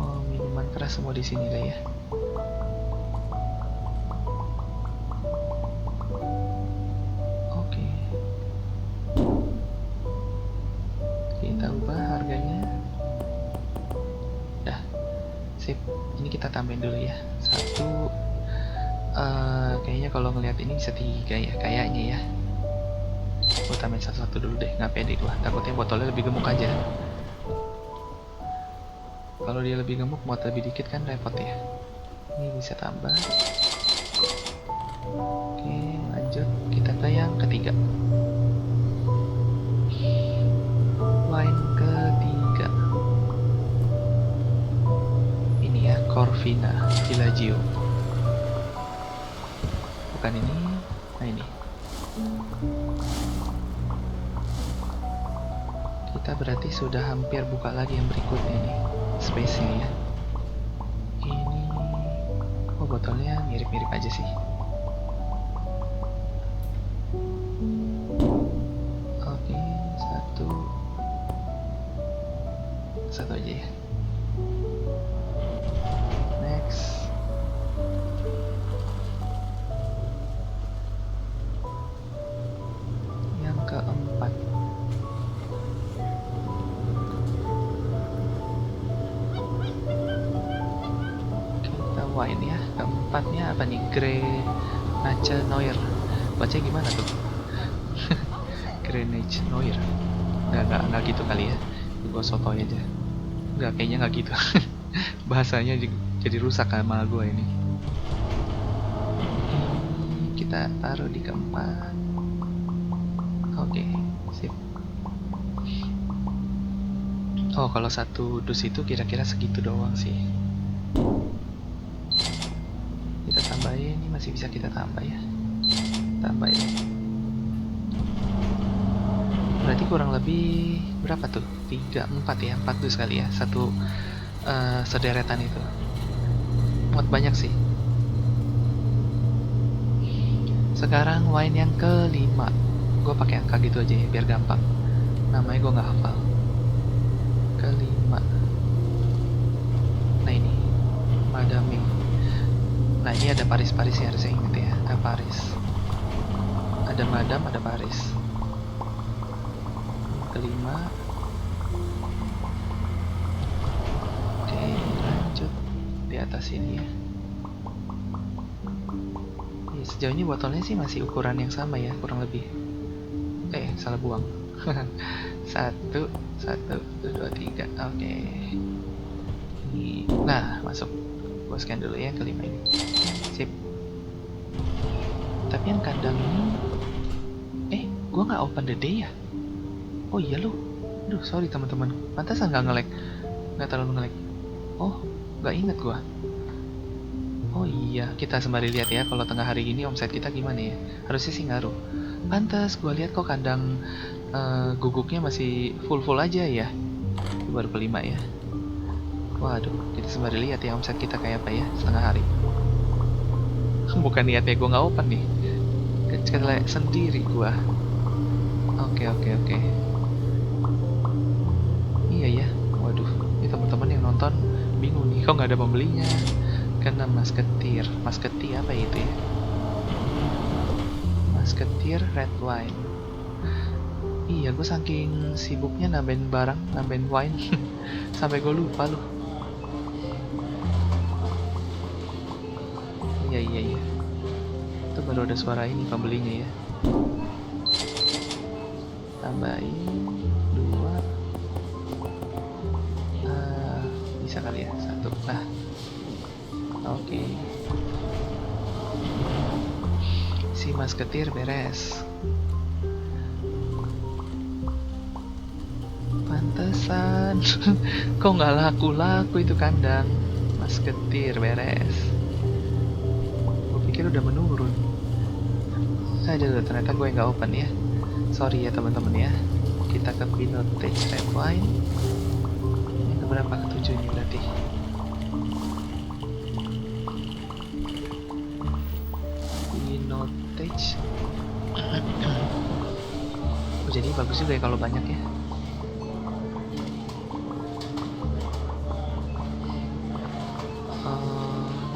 Oh, minuman keras semua di sini deh ya. kita ubah harganya. Dah, sip. Ini kita tambahin dulu ya. Satu. Kayaknya kalau ngelihat ini bisa 3 ya, kayaknya ya. Gue tambahin satu-satu dulu deh, nggak pede gua. Takutnya botolnya lebih gemuk aja. Kalau dia lebih gemuk, muat lebih dikit kan repot ya. Ini bisa tambah. Oke, lanjut. Kita ke yang ketiga. Wine ketiga. Ini ya, Corvina Villaggio. Bukan ini. Nah ini. Kita berarti sudah hampir buka lagi yang berikutnya nih. Space-nya ya. Ini. Oh, botolnya mirip-mirip aja sih. Oke, satu aja ya. Next. Yang keempat. Kita wine ya. Keempatnya apa nih? Grenache Noir. Baca gimana tuh? Grenache Noir. Nggak gitu kali ya. Gue sotoy aja. Nggak, kayaknya nggak gitu. Bahasanya jadi rusak sama gue ini. Kita taruh di keempat. Oke, sip. Oh, kalau satu dus itu kira-kira segitu doang sih. Kita tambahin, ini masih bisa kita tambah ya. Tambahin. Berarti kurang lebih berapa tuh? 3, 4 ya, 4 dus kali ya. Satu sederetan itu. Muat banyak sih. Sekarang wine yang kelima. Gue pakai angka gitu aja ya, biar gampang. Namanya gue nggak hafal. Kelima. Nah ini, Madame. Nah ini ada Paris ya, harus inget ya. Ada Paris. Ada Madame, ada Paris. Kelima. Oke, lanjut di atas ini ya. Sejauh ini botolnya sih masih ukuran yang sama ya, kurang lebih. Salah buang. Satu, dua, tiga. Oke. Nah, masuk. Gua scan dulu ya kelima ini. Sip. Tapi yang kandang ini, gua nggak open the day ya. Oh iya loh. Aduh, sorry teman-teman. Pantasan nggak nge-lag. Nggak terlalu nge-lag. Oh, nggak inget gua. Oh iya, kita sembari lihat ya kalau tengah hari ini omset kita gimana ya. Harusnya sih ngaruh. Pantas gua lihat kok kandang guguknya masih full aja ya. Itu baru kelima ya. Waduh, kita sembari lihat ya omset kita kayak apa ya setengah hari. Bukan niatnya gua nggak open nih. Kecil sendiri gua. Oke. Iya ya. Waduh, ini teman-teman yang nonton bingung nih, kok nggak ada pembelinya. Karena masketir apa itu ya? Masketir red wine. Iya, gue saking sibuknya nambahin barang, nambahin wine sampai gue lupa loh. Iya. Itu baru ada suara ini pembelinya ya. Tambahin 2. Bisa kali ya, 1. Nah. Oke. Si masketir beres. Pantesan. Kok nggak laku-laku itu kandang. Masketir beres. Gue pikir udah menurun. Aduh, ternyata gue nggak open ya. Sorry ya teman-teman ya. Kita ke Pinotage Red Wine. Ini keberapa? Ke-7 ini berarti. Oh, jadi bagus juga ya kalau banyak ya.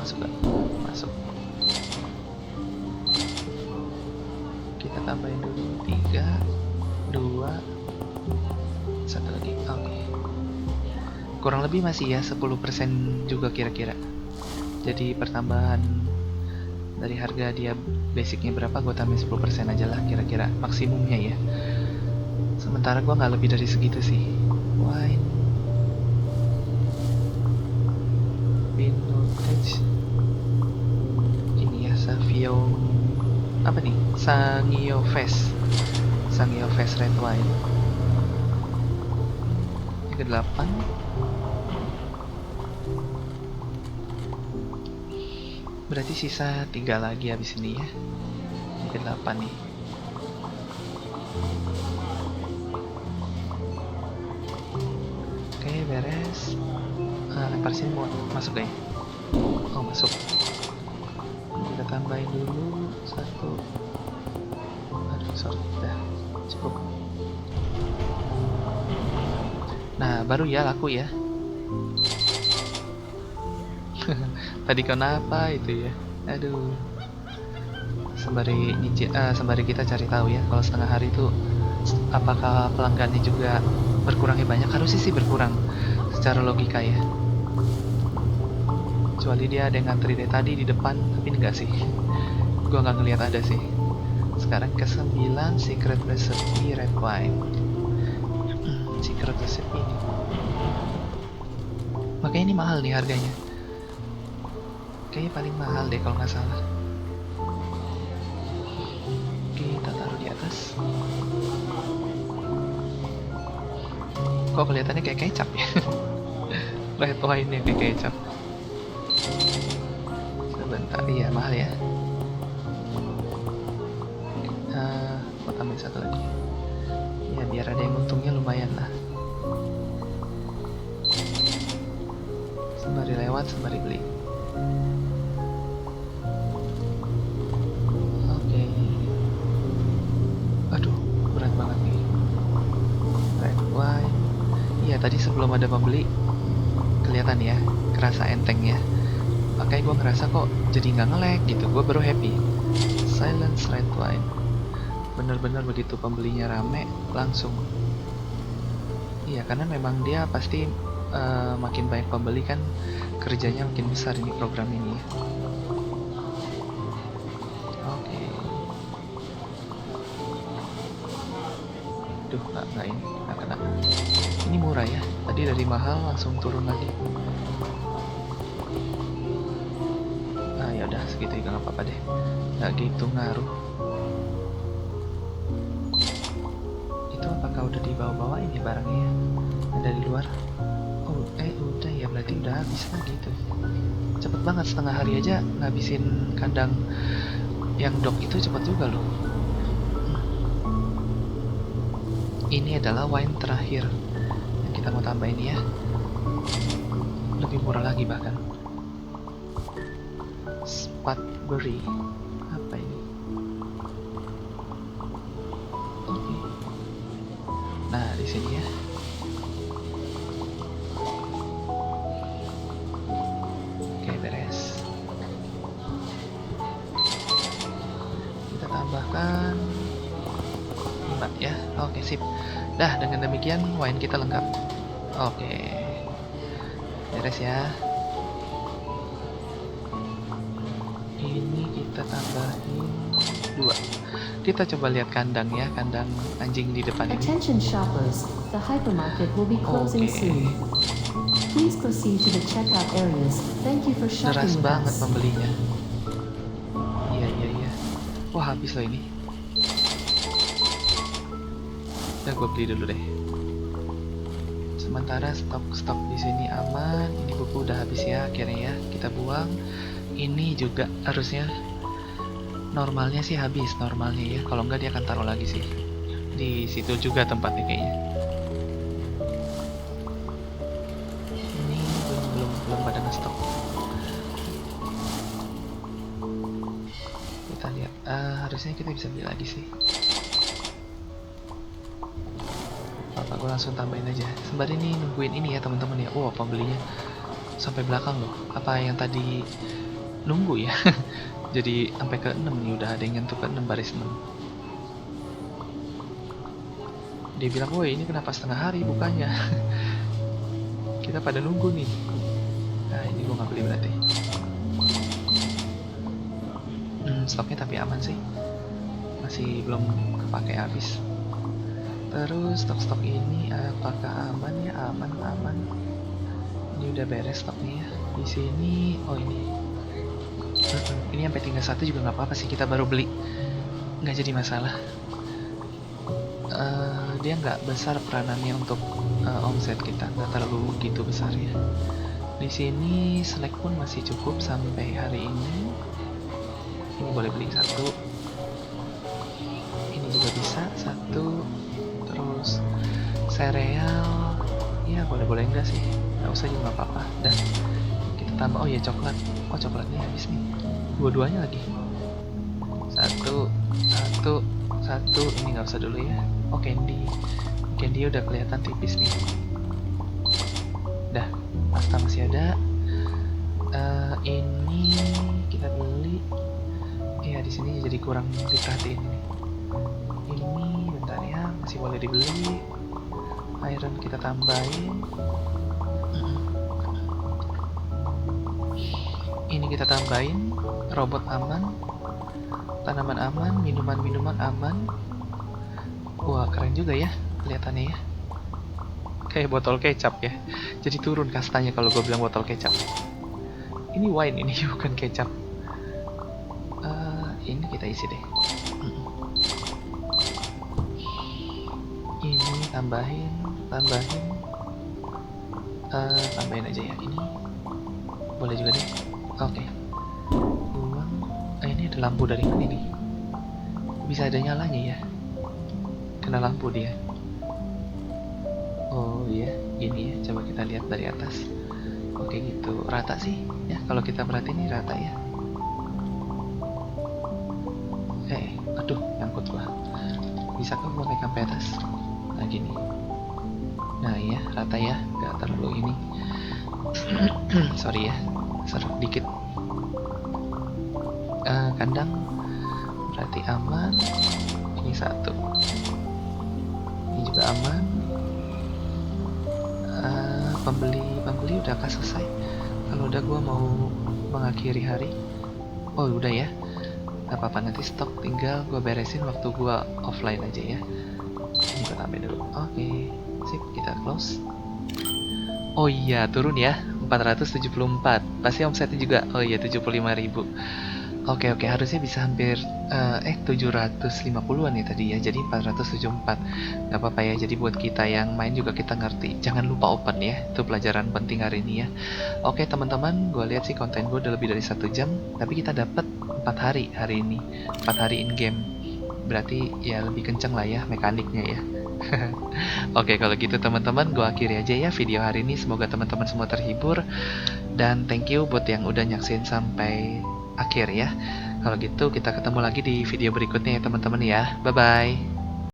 Masuk gak? Masuk. Kita tambahin dulu 3, 2, 1 lagi. kurang lebih masih ya 10% juga kira-kira. Jadi pertambahan dari harga dia basicnya berapa, gue tambahin 10% aja lah kira-kira maksimumnya ya. Sementara gue nggak lebih dari segitu sih. Wine vintage ini ya, Savio apa nih, Sangiovese red wine yang ke-8. Berarti sisa 3 lagi habis ini ya. Yang ke-8 nih. Oke, beres. Lempar sini mau masuk ya? Oh, masuk. Kita tambahin dulu 1. Aduh, sorry. Udah, cukup. Nah, baru ya laku ya. Tadi kenapa itu ya? Aduh. Sembari kita cari tahu ya, kalau setengah hari itu apakah pelanggannya juga berkurangnya banyak? Harusnya sih berkurang secara logika ya. Kecuali dia ada yang ngantri dari tadi di depan, tapi enggak sih. Gua nggak ngelihat ada sih. Sekarang ke-9, secret recipe red wine. Secret recipe ini. Makanya ini mahal nih harganya. Kayaknya paling mahal deh kalau nggak salah. Kita taruh di atas. Kok kelihatannya kayak kecap ya? Red wine nya kayak kecap. Sebentar, iya mahal ya. Mau tambahin 1 lagi. Ya biar ada yang untungnya lumayan lah. Sembari lewat, sembari beli. Oke. Aduh, berat banget nih. Red wine. Iya tadi sebelum ada pembeli kelihatan ya, kerasa enteng ya. Makanya gue ngerasa kok jadi nggak nge-lag gitu. Gue baru happy. Silence red wine. Bener-bener begitu pembelinya rame langsung. Iya karena memang dia pasti makin banyak pembeli kan kerjanya makin besar ini program ini ya. Oke. Duh nggak ini nggak kena. Ini murah ya. Tadi dari mahal langsung turun lagi. Ya udah segitu juga nggak apa-apa deh. Nggak gitu ngaruh. Itu apakah udah dibawa-bawa ini barangnya ya? Dari luar? Oh, udah ya berarti udah habis lah gitu. Cepet banget, setengah hari aja ngabisin kandang yang dok itu cepet juga loh. Ini adalah wine terakhir yang kita mau tambahin ya. Lebih murah lagi bahkan. Spatberry. Apa ini? Oke. Nah, di sini ya. Oke, beres. Kita tambahkan 5 ya. Oke, sip. Dah, dengan demikian wine kita lengkap. Oke. Beres ya. Ini kita tambahin 2. Kita coba lihat kandang ya, kandang anjing di depan ini. Attention shoppers, the hypermarket will be closing soon. Please proceed to the checkout areas. Thank you for shopping Deras with banget us. pembelinya. Iya. Wah, habis loh ini. Udah gue beli dulu deh. Sementara stok di sini aman. Ini buku udah habis ya akhirnya ya. Kita buang. Ini juga harusnya normalnya sih habis normalnya ya. Kalau enggak dia akan taruh lagi sih. Di situ juga tempatnya kayaknya. Ini belum pada ngestok. Kita lihat. Harusnya kita bisa beli lagi sih. Apa gue langsung tambahin aja. Sembari ini nungguin ini ya teman-teman ya. Wow, pembelinya sampai belakang loh. Apa yang tadi nunggu ya? Jadi sampai ke 6 nih, udah ada yang nyentuh ke 6 baris 6. Dia bilang, woi ini kenapa setengah hari bukanya? kita pada nunggu nih. Nah ini gue nggak beli berarti. Stoknya tapi aman sih, masih belum kepake habis. Terus stok-stok ini apakah aman ya? Aman. Ini udah beres stoknya ya. Di sini, oh ini sampai tinggal 1 juga nggak apa-apa sih, kita baru beli, nggak jadi masalah. Dia nggak besar peranannya untuk omset kita, nggak terlalu gitu besar ya. Di sini select pun masih cukup sampai hari ini. Ini boleh beli 1. Ini juga bisa 1. Terus sereal, ya boleh enggak sih, nggak usah juga nggak apa-apa. Dan kita tambah, oh ya coklat, coklatnya habis nih, dua-duanya lagi. 1, ini nggak usah dulu ya. Oh candy udah kelihatan tipis nih. Dah, pasta masih ada. Ini kita beli. Ya di sini jadi kurang diperhatiin nih. Ini bentar ya, masih boleh dibeli. Iron kita tambahin. Ini kita tambahin. Robot aman, tanaman aman, minuman aman. Wah keren juga ya kelihatannya ya, kayak botol kecap ya. Jadi turun kastanya kalau gue bilang botol kecap. Ini wine, ini bukan kecap. Ini kita isi deh. Ini tambahin aja ya. Ini boleh juga deh. Oke. Uang. Ini ada lampu dari mana nih? Bisa ada nyalanya ya? Kena lampu dia. Oh iya, gini ya. Coba kita lihat dari atas. Oke gitu, rata sih. Ya kalau kita perhatiin ini rata ya. Aduh, nyangkut gua. Bisa kan gua naik sampai atas? Nah gini. Nah iya, rata ya, nggak terlalu ini. Sorry ya, serap dikit. Kandang berarti aman. Ini 1. Ini juga aman. Pembeli udah selesai. Kalau udah gua mau mengakhiri hari. Oh udah ya. Gak apa-apa, nanti stok tinggal gue beresin waktu gue offline aja ya. Ini gue tambahin dulu. Oke, sip, kita close. Oh iya, turun ya, 474. Pasti omsetnya juga, oh iya 75.000. Oke, harusnya bisa hampir 750-an ya tadi ya, jadi 474. Gak apa-apa ya, jadi buat kita yang main juga kita ngerti. Jangan lupa open ya, itu pelajaran penting hari ini ya. Oke teman-teman, gue lihat sih konten gue udah lebih dari 1 jam, tapi kita dapat 4 hari ini, 4 hari in game. Berarti ya lebih kenceng lah ya mekaniknya ya. Oke kalau gitu teman-teman, gue akhiri aja ya video hari ini. Semoga teman-teman semua terhibur, dan thank you buat yang udah nyaksin sampai akhir ya. Kalau gitu kita ketemu lagi di video berikutnya ya teman-teman ya. Bye bye.